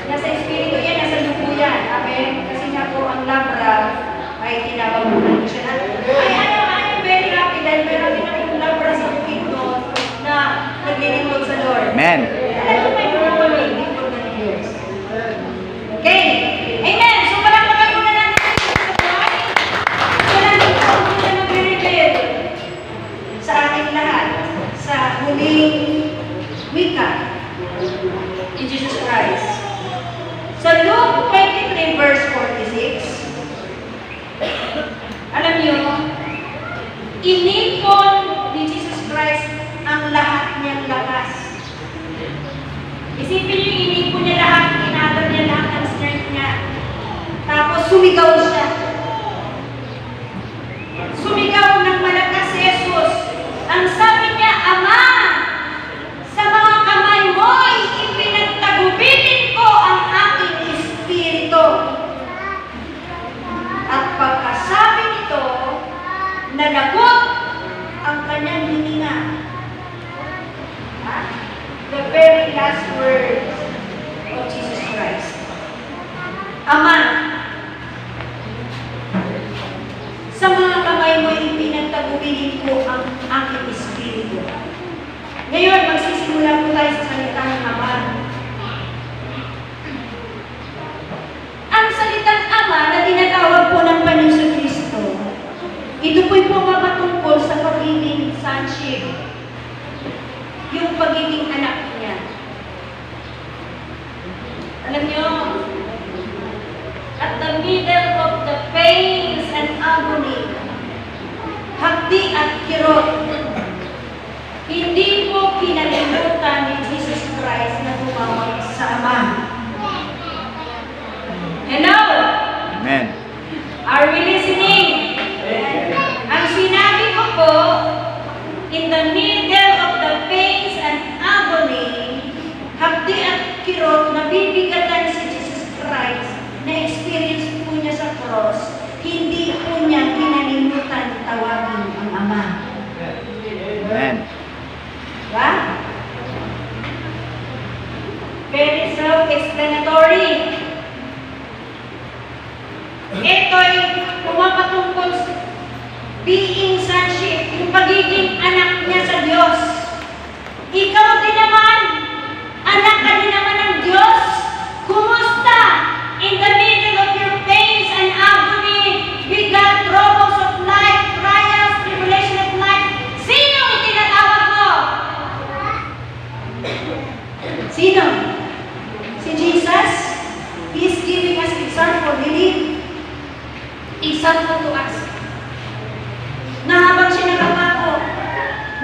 Speaker 1: Nasa espiritu yan, nasa lupo yan. Amen. Kasi nga po ang labra ay tinabagunan siya na. I'm very happy dahil meron din akong labra sa bukid doon na naglilingkod sa Lord.
Speaker 2: Amen.
Speaker 1: Alam mo may mga maglilingkod na years. Okay. Amen. So palakpakan muna natin sa buhay. So natin po ang muna mag-reveal sa ating lahat sa huling wika ni Jesus Christ. Sa Luke 23 verse 46, alam niyo, inipon ni Jesus Christ ang lahat niyang lakas. Isipin niyo, inipon niya lahat, inadar niya lahat ng strength niya. Tapos sumigaw siya. Sumigaw ng malakas si Jesus. Ang sabi niya, Ama, sa mga kamay mo'y ipinagtagubilin ko ang aking espiritu. At pagkasabi nito, nalagot ang kanyang hininga. The very last words of Jesus Christ. Ama, sa mga kamay mo ipinagtagubilin ko ang aking espiritu. Ngayon, magsisimula po tayo sa salitang Ama. Ang salitang Ama na tinatawag po ng Panginoon Kristo, ito po'y pumapatungkol sa pagiging sonship, yung pagiging anak niya. Alam niyo, at the middle of the pains and agony, hapdi at kirot, hindi po kinalimutan ni Jesus Christ na tumawag sa Ama. Hello?
Speaker 2: Amen.
Speaker 1: Are we listening? Ang sinabi ko po, in the middle of the pains and agony, hapdi at kirot, nabibigatan si Jesus Christ na experience po niya sa cross, hindi po niya kinalimutan tawagin ang Ama.
Speaker 2: Amen.
Speaker 1: Diba? Very self-explanatory. Ito'y pumapatungkol sa being sonship, yung pagiging anak niya sa Diyos. Ikaw din naman, anak ka din naman ng Diyos. Kumusta? In the middle of your pains and agony, bigat, troubles of life, trials, tribulation of life, sino ang tinatawag mo? Sino? Si Jesus? He is giving us example, really? Example to us. Na habang siya nakapako,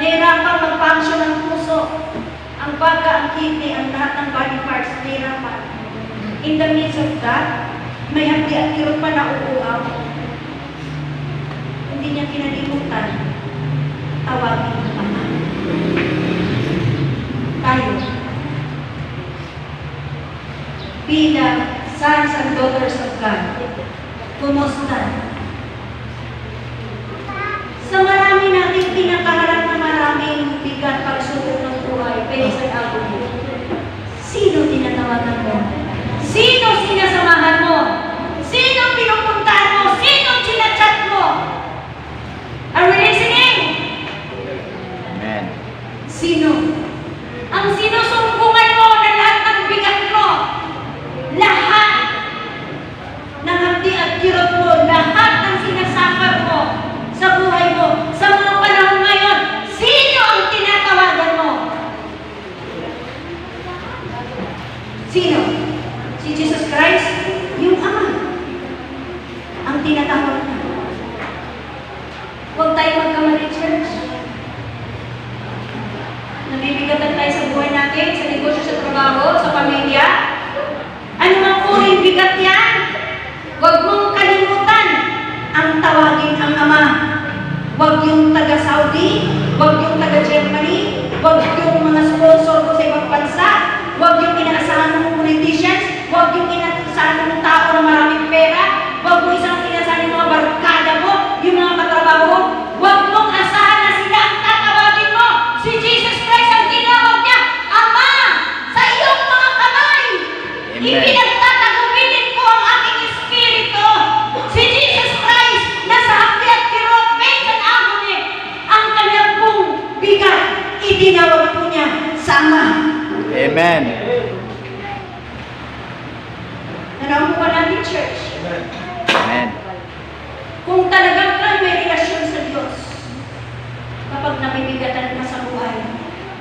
Speaker 1: nahirapang mag-function ng puso, ang baga, ang kidney, ang lahat ng body parts, nahirapang in the midst of that, may hapdi at kirot pa na uuaw. Hindi niya kinalimutan, tawagin ng Ama. Tayo, bilang sons and daughters of God, kumusta? Sa marami natin pinakaharap na maraming bigat pagsubok ng buhay, pero sa ako mo, sino tinatawagan mo? Sino sinasamahan mo? Sino pinupuntahan mo? Sino chinachat mo? Are we listening?
Speaker 2: Amen.
Speaker 1: Sino? Ang sinusumbungan mo na lahat ng bigat mo, lahat ng hapdi at kirot mo, lahat ng sinasakap mo sa buhay mo, sa mga panahon ngayon, sino ang tinatawagan mo? Sino? Si Jesus Christ? Yung Ama. Ang tinatawag na. Huwag tayo magkamali, church. Nabibigatan tayo sa buhay natin, sa negosyo, sa trabaho, sa pamilya. Ano mang uring bigat yan? Huwag mong kalimutan ang tawagin ang Ama. Huwag yung taga-Saudi, huwag yung taga-Germany, huwag yung mga sponsor ko sa ibang bansa, huwag yung inaasahan ng politicians, huwag yung inaasahan ng tao na maraming pera, huwag mo isang inaasahan ng mga barkada mo, yung mga katrabaho mo, huwag mong asahan na sila ang tatawagin mo. Si Jesus Christ ang tinawag niya, Ama, sa iyong mga kamay.
Speaker 2: Amen.
Speaker 1: Ipinagtatagubilin ko ang aking espiritu. Si Jesus Christ, nasa hapdi at kirot, pain and agony, ang kanyang pong bigat, itinawag po niya sa Ama.
Speaker 2: Amen.
Speaker 1: Nanaw ba natin, church?
Speaker 2: Amen.
Speaker 1: Kung talagang ka may relasyon sa Diyos, kapag nabibigatan ka sa buhay,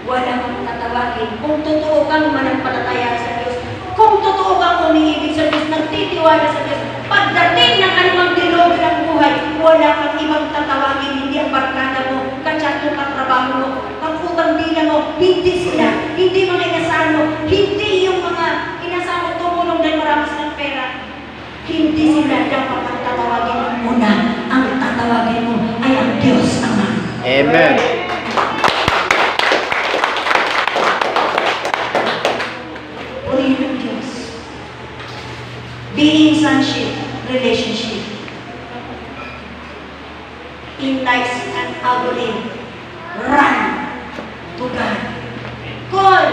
Speaker 1: wala kang tatawagin. Kung totoo kang manampalataya sa Diyos, kung totoo kang umiibig sa Diyos, nagtitiwala sa Diyos, pagdating ng anumang dilog ng buhay, wala kang ibang tatawagin, hindi ang barkada mo, katsat mo, katrabaho mo, kaputang bilang mo, hindi sila, hindi mga inasahan mo, hindi yung mga inasahan mo tumulong dahil marami silang pera. Hindi sila dapat ang tatawagin mo muna. Ang tatawagin mo ay ang Diyos Ama.
Speaker 2: Amen.
Speaker 1: Purihin ng Diyos. Being sonship, relationship. In life's and agony, run to God. Call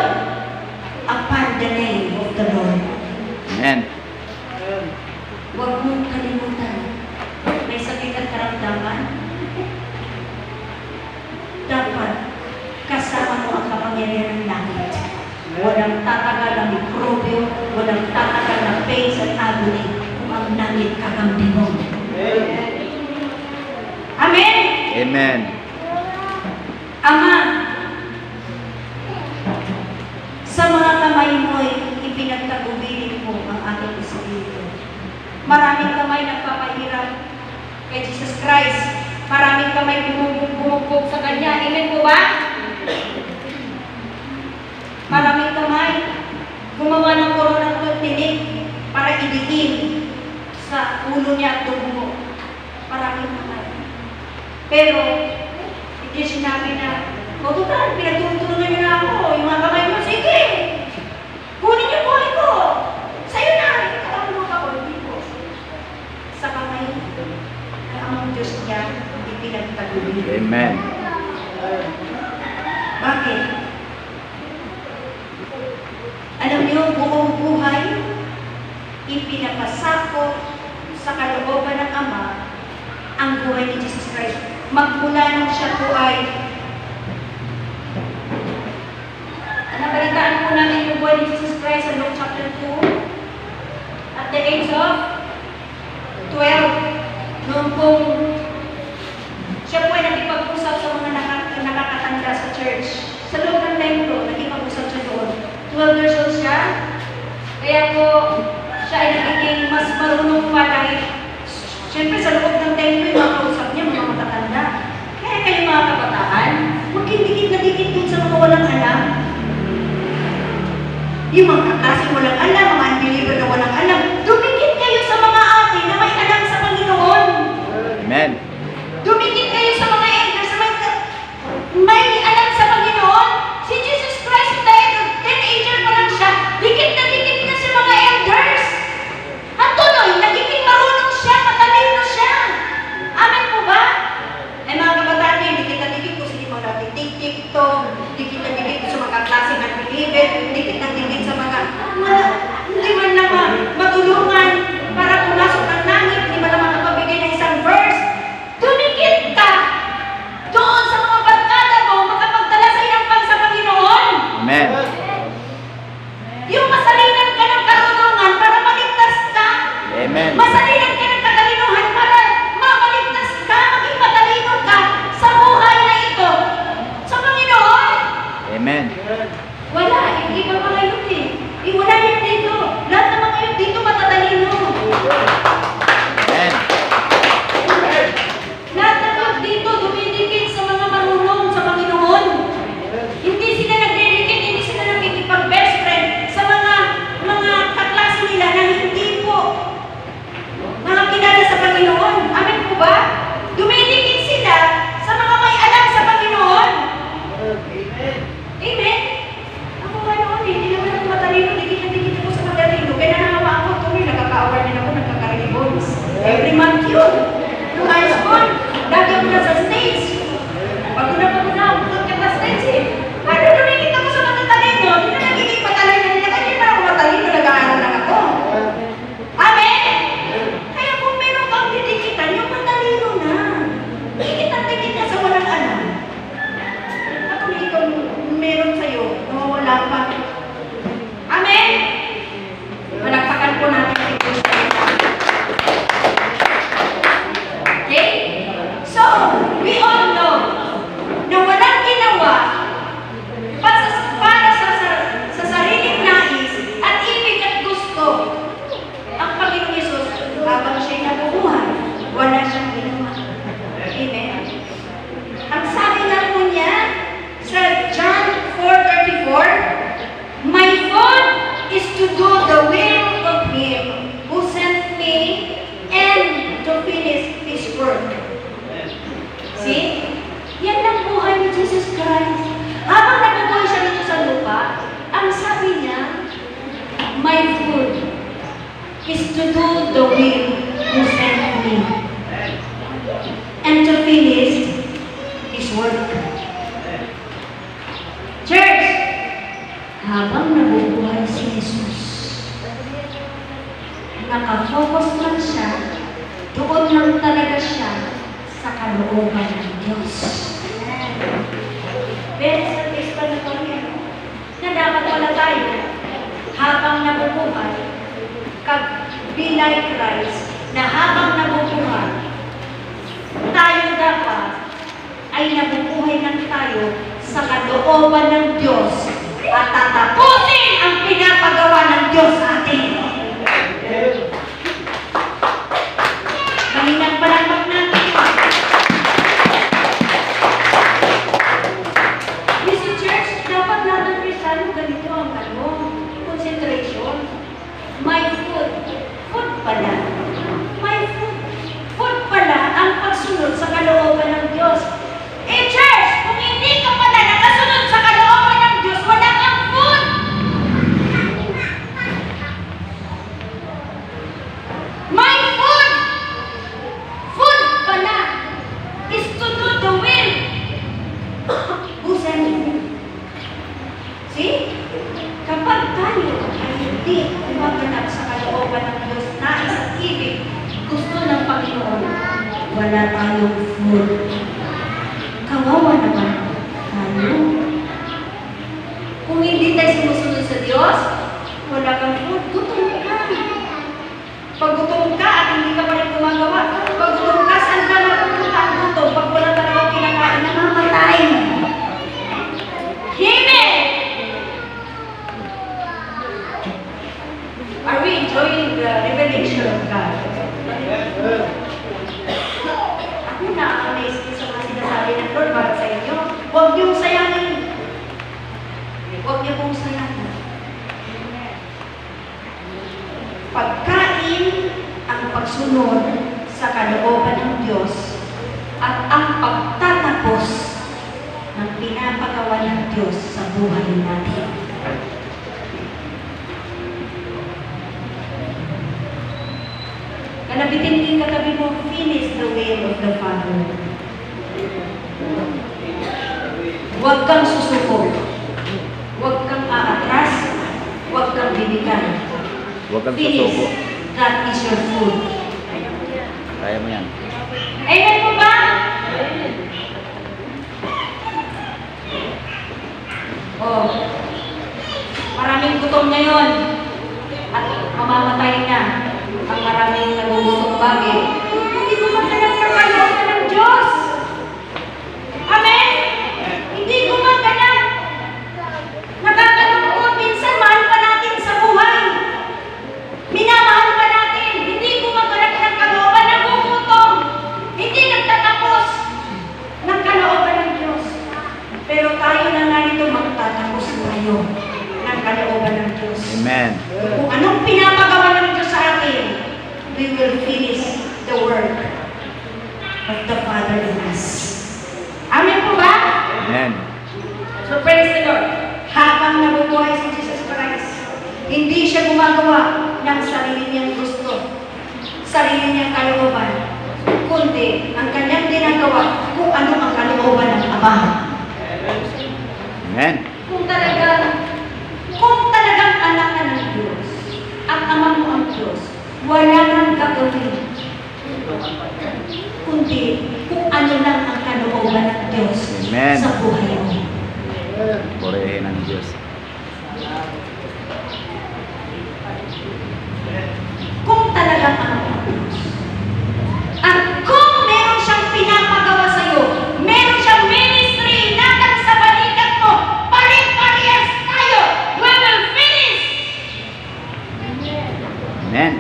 Speaker 1: upon the name of the Lord.
Speaker 2: Amen.
Speaker 1: Huwag mong kalimutan. May sakit at karamdaman. Dapat kasama mo ang kapangyarihan ng langit. Walang tatagal na mikrobyo, walang tatagal na pain at agony kung ang langit kakampi mo. Amen?
Speaker 2: Amen.
Speaker 1: Ama, sa mga kamay mo'y ipinagtagubilin mo ang aking espiritu. Maraming kamay nagpapahirap kay Jesus Christ. Maraming kamay bumugbog sa Kanya. Amen po ba? Maraming kamay gumawa ng corona ng tinik para idiin sa ulo niya at dugo. Maraming kamay. Pero, hindi sinabi na, o total, pinagtutulungan niyo na ako. Yung mga kamay mo, sige! Kunin niyo buhay ko! Sa'yo na! Ikaw ako, hindi po. Sa kamay ng amang Diyos niya, ipinagtagubilin.
Speaker 2: Amen.
Speaker 1: Bakit? Alam niyo, buong buhay, ipinapasako sa kalooban ng Ama ang buhay ni Jesus Christ. Magmula nung siya po ay nabalitaan po namin yung buhay ni Jesus Christ sa Luke chapter 2 at the age of 12 noong pong siya po ay nakipag-usap sa mga nakakatanda sa church. Sa loob ng templo, nakipag-usap siya doon. 12 years old siya. Kaya po, siya ay nagiging mas marunong pa dahil siyempre sa loob ng templo, yung mga kausap niya, mga matatanda. Kaya kayo mga kabataan, magkindikit na dikit dun sa mga walang alam. Yung mga kaklaseng walang alam, mga unbeliever na walang Masalinan ka ng katalinuhan para mamaligtas ka, maging matalino ka sa buhay na ito. Sa Panginoon,
Speaker 2: Amen.
Speaker 1: wala, hindi pa mga yun eh. Wala yan dito. Lahat ng mga yun dito matatalino.
Speaker 2: Amen.
Speaker 1: Lahat ng yun dito dumidikit sa mga marunong sa Panginoon. Hindi sila nagdidikit, hindi sila nakikipag-best friend sa mga kaklase nila na hindi po mga kilala sa Panginoon. Amen po ba? Dumidikit sila sa mga may alam sa Panginoon. Amen? Ako nga noon, hindi naman ako matalino, dikit-dikit ako sa matalino. Kaya nahawa ako tuloy, nakaka-award din ako, nagkaka-ribbons. Every month yun. Nung high school, lagi ako nasa stage. Pag ako sa stage eh. Ano, dumikit ako sa matatalino, hindi na nagiging matalino nila, kasi na ako matalino, nag-aaral lang ako. Amen? Kaya kung meron kang didikitan, yung matalino na. Dikit ka sa walang alam. At kung ikaw meron sa'yo, nawawala pa. Amen? Malakpakan po natin si Kristo. Okay? So, we all know na walang ginawa para sa sariling nais at ibig at gusto ang Panginoong Yesus habang siya'y nabubuhay, wala siyang ginawa. Amen? Ang sabi nga po niya sa John 4:34, "My food is to do the will of Him who sent me and to finish His work." See? Yan ang buhay ni Jesus Christ. Habang nabubuhay siya dito sa lupa, ang sabi niya, "My food is to do the will who sent me and to finish His work." Church, habang nabubuhay si Jesus, nakafocus lang siya, doon lang talaga siya sa kalooban ng Diyos. Pero sa Kristo na kami, na dapat wala tayo, habang nabubuhay, be like Christ, na habang nabubuhay, tayo dapat ay nabubuhay lang tayo sa kalooban ng Diyos at tatapusin ang pinapagawa ng Diyos sa atin. Malinang palakpak natin. You see, church, dapat natin Kristiyano ganito ang concentration. My food. Food pala. My food. Food pala ang pagsunod sa kalooban ng Diyos. Eh, church, kung hindi ka pala nakasunod sa kalooban ng Diyos, wala kang food. My food. Food pala is to do the will. Who sent me? See? Kapag tayo ay hindi gumaganap sa kalooban ng Diyos, nais at ibig, gusto ng Panginoon, wala tayong food. Kawawa naman tayo. Kung hindi tayo sumusunod sa Diyos, wala kang food, gutom ka. Pag gutom ka at hindi ka pa rin gumagawa, pag gutom ka, saan ka napupunta ang gutom? Pag wala talaga kinakain, namamatay. Amen! Are we enjoying the revelation of God? Ako na-amaze din sa mga sinasabi ng Lord para sa inyo. Huwag niyong sayangin. Huwag niyo pong sayangin. Pagkain ang pagsunod sa kalooban ng Diyos at ang pagtatapos ng pinapagawa ng Diyos sa buhay natin. Kanabitin din katabi mo, finish the will of the Father. Huwag kang susuko. Huwag kang aatras. Huwag kang bibigay.
Speaker 2: Huwag kang
Speaker 1: Finish.
Speaker 2: susuko.
Speaker 1: That is your food.
Speaker 2: Kaya mo yan.
Speaker 1: Amen po ba? Oh, maraming gutom ngayon at mamamatay na. ang maraming nagugusong bagay, hindi gumaganap ng kalooban ng Diyos. Amen? Hindi gumaganap. Nakakalungkot, minsan mahal pa natin sa buhay. Minamahal pa natin. Hindi gumaganap ng kalooban ng gugutom. Hindi nagtatapos ng kalooban ng Diyos. Pero tayo na narito magtatapos tayo ng kalooban ng Diyos.
Speaker 2: Amen.
Speaker 1: Kung anong pinapagawa ng Diyos sa atin, we will finish the work of the Father in us. Amen po ba?
Speaker 2: Amen.
Speaker 1: So praise the Lord. Habang nabubuhay si Jesus Christ, hindi siya gumagawa ng sarili niyang gusto, sarili niyang kalooban, kundi ang kanyang ginagawa kung ano ang kalooban ng Ama.
Speaker 2: Amen.
Speaker 1: Kung talagang anak ka ng Diyos, at Ama mo ang Diyos, wala nang gagawin, kundi kung ano lang ang kalooban ng Diyos
Speaker 2: Amen.
Speaker 1: sa buhay mo.
Speaker 2: Purihin ang Diyos.
Speaker 1: Kung talagang anak mo ang Diyos. At kung meron siyang pinapagawa sa iyo, meron siyang ministry na sa balikat mo, pare-parehas tayo, we will finish
Speaker 2: Amen.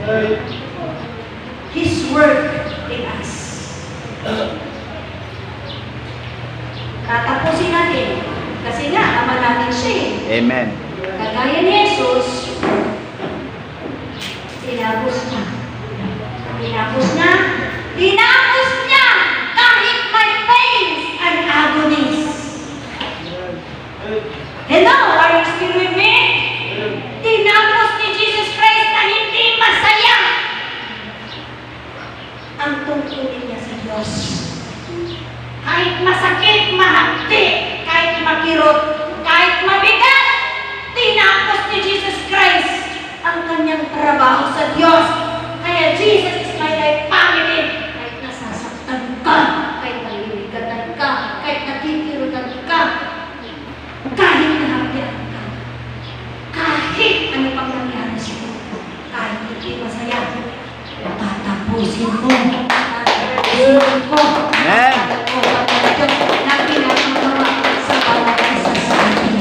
Speaker 1: His work in us. Tatapusin natin. Kasi nga, Ama natin siya eh.
Speaker 2: Amen.
Speaker 1: Kagaya ni Jesus, tinapos na. Tinapos na. Tinapos niya kahit may pains and agonies. Hello, are you still with me? Tinapos ni Jesus Christ na hindi masaya ang tungkulin niya sa Diyos. Kahit masakit, mahapdi, kahit makirot, kahit mabigat, tinapos ni Jesus Christ ang kanyang trabaho sa Diyos. Kaya Jesus is my life family. Kahit nasasaktan ka, kahit nalilигatan ka, kahit nakikirutan ka, kahit nahapdian ka, kahit ano pang nangyari sa iyo, kahit hindi masaya, tatapusin mo. Tatapusin ko.
Speaker 2: Amen.
Speaker 1: Na pinapagawa sa bawat isa sa atin.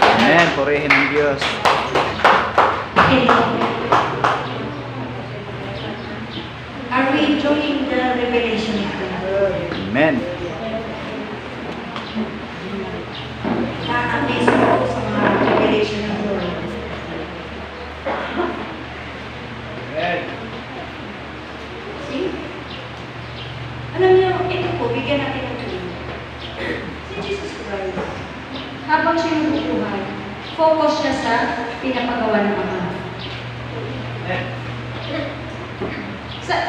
Speaker 2: Amen. Purihin ang Diyos.
Speaker 1: Are we enjoying the revelation of God?
Speaker 2: Amen.
Speaker 1: Na-amaze ako sa mga revelation ng Lord. See? Alam niyo, ito po, bigyan natin ng clue. Si Jesus Christ, habang siya nabubuhay, focus siya sa pinapagawa ng Ama.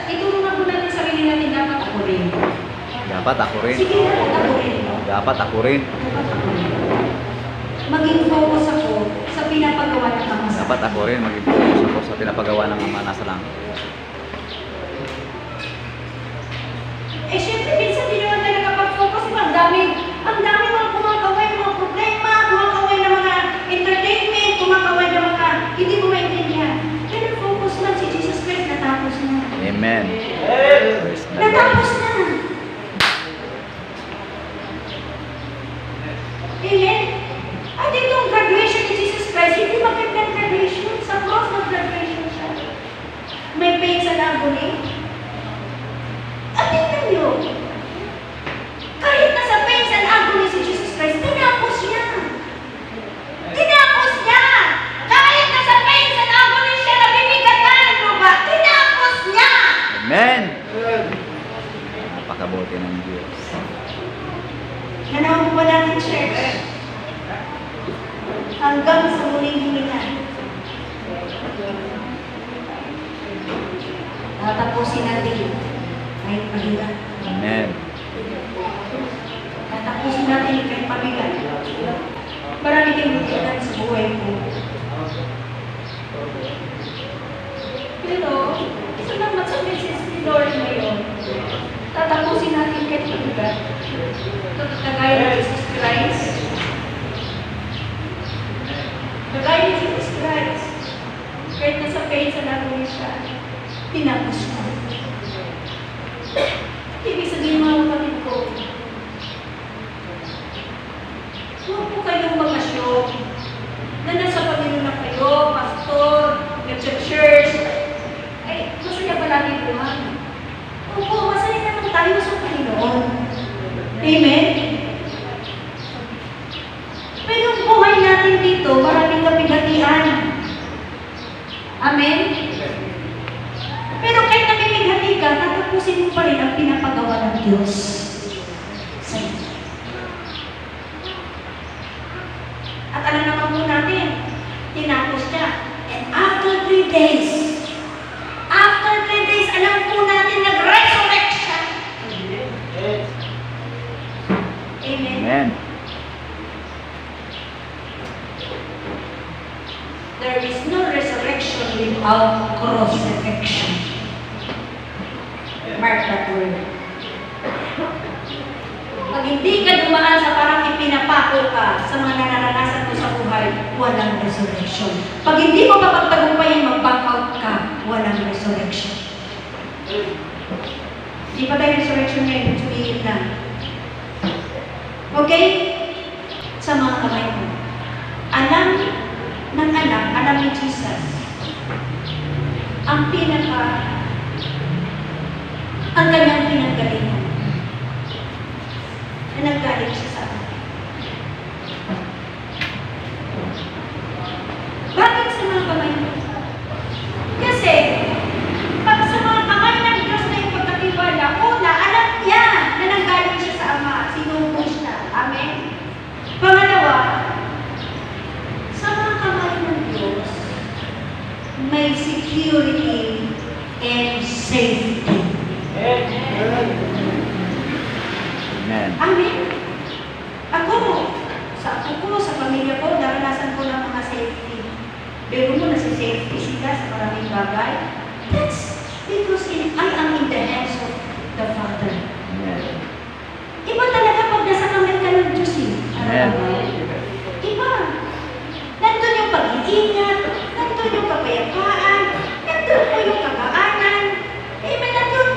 Speaker 1: Ituro na po natin sarili natin, dapat ako rin.
Speaker 2: Dapat ako rin.
Speaker 1: Sige na, ako rin.
Speaker 2: Dapat ako rin.
Speaker 1: Maging focus ako sa pinapagawa ng Ama.
Speaker 2: Dapat ako rin. Maging focus ako sa pinapagawa ng Ama nasa langit.
Speaker 1: Eh, syempre, minsan di naman tayo nakapag-focus. Ang dami mga kumakaway, mga problema, kumakaway ng mga entertainment, kumakaway ng mga hindi mo maintindihan. Pero focus lang si Jesus Christ, natapos na.
Speaker 2: Amen. Praise the Lord.
Speaker 1: Natapos na. Amen? At itong graduation ni Jesus Christ, hindi magandang graduation. Sa cross ng graduation siya. May pains and agony. At tingnan niyo, kahit nasa pains and agony si Jesus Christ, tinapos niya. Tinapos niya. Kahit nasa pains and agony siya, nabibigatan mo ba? Tinapos niya.
Speaker 2: Amen.
Speaker 1: tinapos mo. Ibig sabihin mga kapatid ko, huwag po kayong mag-assume na nasa Panginoon na kayo, pastor, nag-church, ay, masaya ba natin buhay? Opo, masaya naman tayo sa Panginoon. Amen? Pero yung buhay natin dito, maraming kapighatian. Amen? Pero kahit nakikighati ka, tatapusin mo pa rin ang pinapagawa ng Diyos sa iyo. At alam naman po natin, tinapos niya. And after 3 days, alam po natin, nag-resurrect siya. Amen?
Speaker 2: Amen.
Speaker 1: There is no resurrection without crucifixion. Mark that word. Pag hindi ka dumaan sa parang ipinapako ka sa mga nararanasan mo sa buhay, walang resurrection. Pag hindi mo mapagtagumpayan, mag-back out ka, walang resurrection. Hindi pa tayo resurrection ngayon, sumilit lang. Okay? Sa mga kamay mo. Alam ng anak, alam ni Jesus, ang kanyang pinanggalingan. Na naggaling siya sa atin. Bakit sa mga kamay mo? Kasi, pag sa mga kamay ng Diyos na yung pagkatiwala, una, alam niya na nanggaling siya sa Ama, sinubos siya. Amen? Pangalawa, sa mga kamay ng Diyos, may security and safety.
Speaker 2: Amen.
Speaker 1: Amen? Ako, sa pamilya ko, naranasan ko ng mga safety. Pero mo, nasi-safety sila sa maraming bagay. That's because I am in the hands of the Father.
Speaker 2: Amen.
Speaker 1: Iba talaga pag nasa kamay ka ng Diyos eh.
Speaker 2: Amen.
Speaker 1: Iba. Nandun yung pag-iingat, nandun yung kapayapaan, nandun po yung kagaanan. Amen, nandun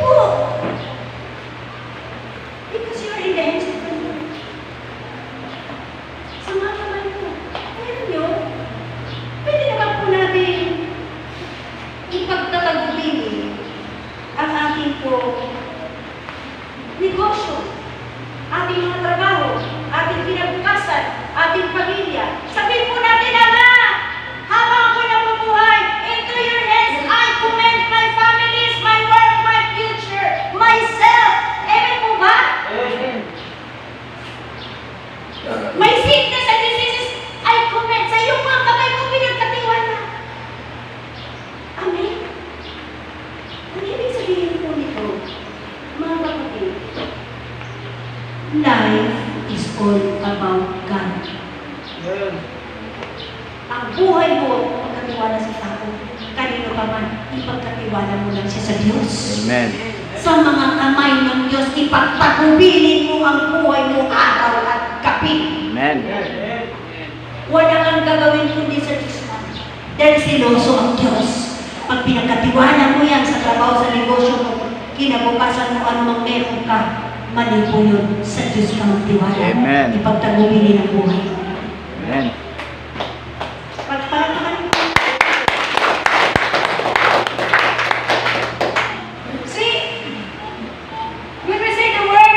Speaker 1: po. Because you are in the hands of the Lord. Sa mga kamay mo. Ayan yun. Pwede naman po natin ipagtatagubin ang ating po negosyo, ating mga trabaho, ating kinabukasan, ating pamilya. Sabihin po natin, Ama, habang ako nabubuhay, into your hands, I commend my families, my work, my future, myself. Amen po ba? May sickness and diseases, I commend. Sa iyong mga kamay ko pinagkatiwala. Amen? Ang ibig sabihin po nito, mga kapatid, life is all about God. Ang buhay mo, pagkatiwala sa tao, kanino pa man, ipagkatiwala mo lang siya sa Diyos.
Speaker 2: Amen.
Speaker 1: Sa mga kamay ng Diyos, ipagtagubilin mo ang buhay mo araw at gabi.
Speaker 2: Amen.
Speaker 1: Wala kang gagawin kundi sa Diyos mo. Dahil siloso ang Diyos. Pag pinagkatiwala mo yan sa trabaho, sa negosyo mo, kinabukasan mo anumang meron ka, mali po yun. Sa Diyos ka magtiwala.
Speaker 2: Amen.
Speaker 1: Ipagtagubilin ang buhay mo.
Speaker 2: Amen.
Speaker 1: See, when we say the word,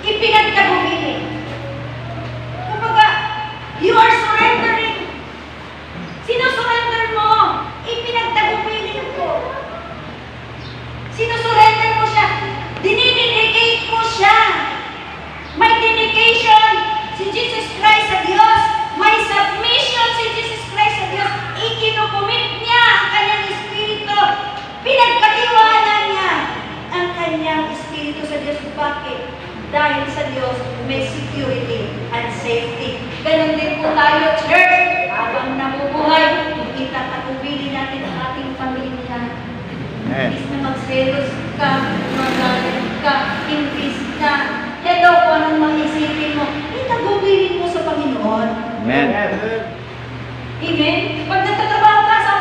Speaker 1: ipinagtagubilin. Kumbaga, you are surrendering. Sino-surrender mo? Ipinagtagubilin ko. Sino-surrender mo siya? Dinidedicate mo siya. May dedication si Jesus Christ sa Diyos. May submission si Jesus Christ sa Diyos. Ikinukumit niya ang kanyang espiritu. Pinagkatiwala niya ang kanyang espiritu sa Diyos. Bakit? Dahil sa Diyos may security and safety. Ganon din po tayo, church. Habang nabubuhay, itatagubili natin ang ating pamilya. Imbis na magselos ka, magalit ka, imbis na hello kung anong maisipin mo, itagubilin mo sa Panginoon.
Speaker 2: Amen.
Speaker 1: Amen? Pag nagtatrabaho ka sa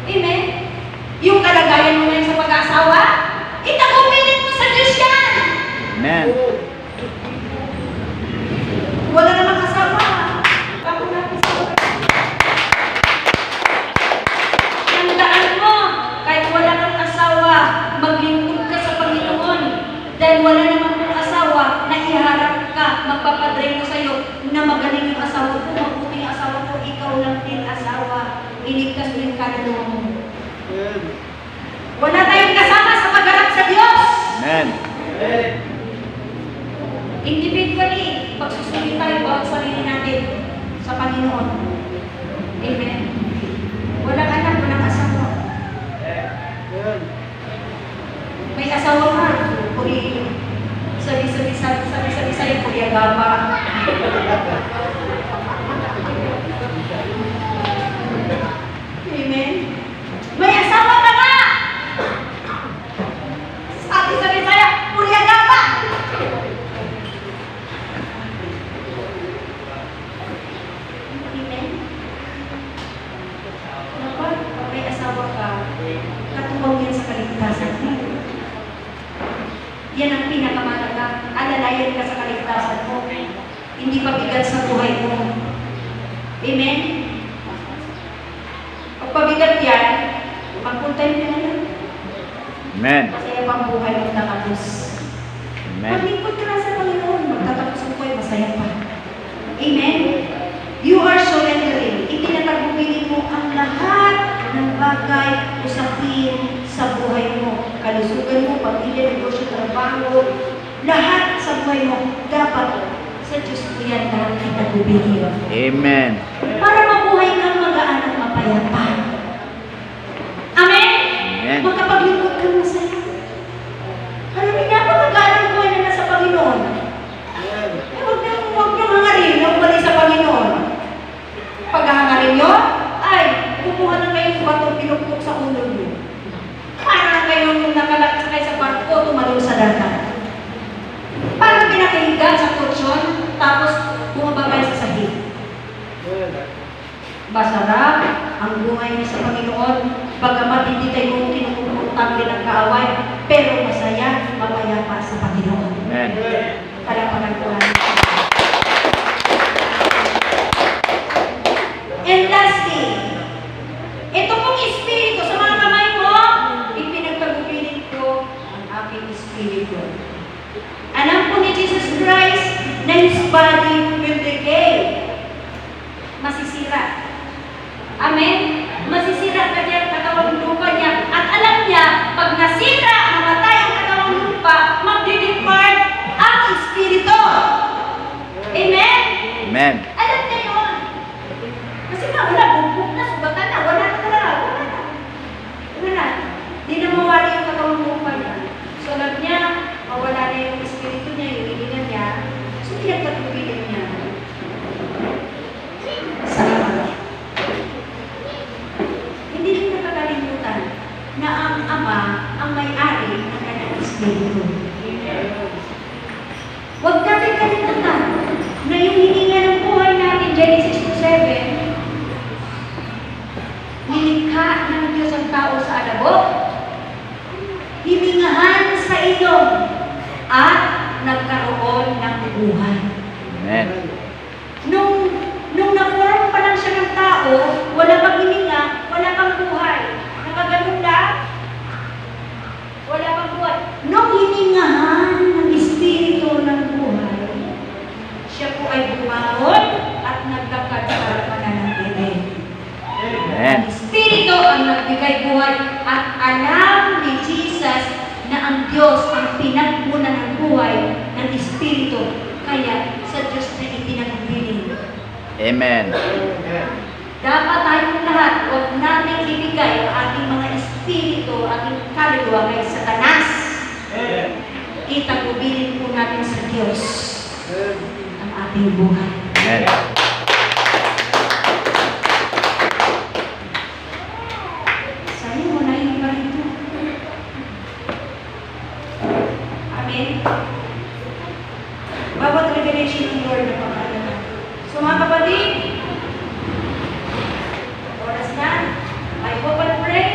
Speaker 1: Amen? Yung kalagayan mo ngayon sa pag-aasawa, itagubilin mo sa Diyos yan.
Speaker 2: Amen.
Speaker 1: Wala namang asawa. Ako natin sa tandaan mo, kahit wala kang asawa, maglingkod ka sa Panginoon. Dahil wala namang kang asawa na iharap ka, magpapadre mo sa'yo na magaling yung asawa ko, mabuti yung asawa ko, ikaw lang din asawa. Iligtas mo yung kaluluwa mo. Wala tayong kasama sa pagharap sa Diyos.
Speaker 2: Amen.
Speaker 1: Individually, pagsusuli tayo bawat sarili natin sa Panginoon. Amen. Walang anak, walang asawa. May asawa ka, puri, sabi sa'yo, puri agama. Amen. May asawa ka na! Sabi sa'yo, puri agama. Amen. Dapat, pag may asawa ka, katuwang yan sa kaligtasan mo. Yan ang pinakamalaga. Alalayan ka sa kaligtasan mo. Hindi pabigat sa buhay mo. Amen? Pag pabigat yan, magpuntahin ka na lang.
Speaker 2: Amen.
Speaker 1: Masaya pang buhay ng nakapos.
Speaker 2: Amen.
Speaker 1: Maglingkod ka lang sa Panginoon, magtatapos ang buhay, masaya pa. Amen? You are surrendering. Itinatagubilin mo ang lahat ng bagay, usapin sa buhay mo. Kalusugan mo, pamilya, negosyo, trabaho, lahat sa buhay mo, dapat sa Diyos ko yan lahat itagubilin.
Speaker 2: Amen.
Speaker 1: Para mabuhay kang magaan at mapayapa. Amen?
Speaker 2: Amen.
Speaker 1: Magkapaglingkod ka masaya. Alam niyo na, magaan ang buhay na nasa Panginoon. Huwag niyo hangarin na umali sa Panginoon. Pag hangarin niyo, ay, kumuha na kayong bato, pinupok sa ulo niyo. Para kayong nakalakasakay sa barko, tumalong sa dagat. Parang pinakahiga sa kutsyon, tapos bumaba kayo sa sahig. Masarap ang buhay niya sa Panginoon, bagamat hindi tayo tinututang din ang kaaway, pero masaya, mapayapa sa Panginoon.
Speaker 2: Amen.
Speaker 1: Palapakan ko lang. And lastly, ito pong espiritu sa mga kamay mo, ipinagtagubilin ko ang aking espiritu. Alam po ni Jesus Christ na His body will decay. Masisira. Amen? Masisira kanya ang katawang lupa niya. At alam niya, pag nasira, namatay ang katawang lupa, magdi-depart ang espiritu. Amen?
Speaker 2: Amen.
Speaker 1: Alam niya yun. Kasi nga, wala, bugbog na, sugatan na, wala na talaga, wala na. Wala na. Di na mawala yung katawang lupa niya. So, alam niya, mawala na yung espiritu niya, yung hilingan niya. So, pinagtatubilin niya. Salamat. Hindi rin nakakalimutan na ang Ama ang may-ari ng kanyang espiritu. Huwag natin kalimutan na yung hininga ng buhay natin, Genesis 2:7, nilikha ng Diyos ang tao sa alabok, hiningahan sa ilong, at nagkaroon ng buhay.
Speaker 2: Amen.
Speaker 1: Nung na-form pa lang siya ng tao, wala pang hininga, wala pang buhay. Nakaganon lang, wala pang buhay. Nung hiningahan ng espiritu ng buhay, siya po ay bumangon at nagdakad sa harapan ng Eden.
Speaker 2: Amen.
Speaker 1: Ang espiritu ang nagbigay buhay at alam ni Jesus na ang Diyos ang pinagmuna ng buhay ng espiritu. Kaya sa Diyos na ipinagbiling.
Speaker 2: Amen.
Speaker 1: Dapat tayong lahat, huwag natin ibigay ang ating mga espiritu, ating kaluluwa kay Satanas. Itagubilin po natin sa Diyos ang ating buhay.
Speaker 2: Amen.
Speaker 1: Sa'yo mo na yung iba rito. Amen. Bawat revelation ng Lord na pagkakala. So mga kapatid, oras na. I hope and pray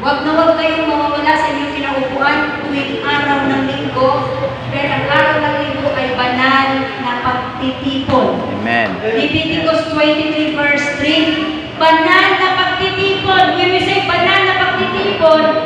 Speaker 1: Huwag na huwag kayong mawawala sa inyong kinaupuan tuwing araw ng linggo. Dahil ang araw ng linggo ay banal na pagtitipon.
Speaker 2: Amen.
Speaker 1: Leviticus 23 verse 3, banal na pagtitipon. When we say banal na pagtitipon,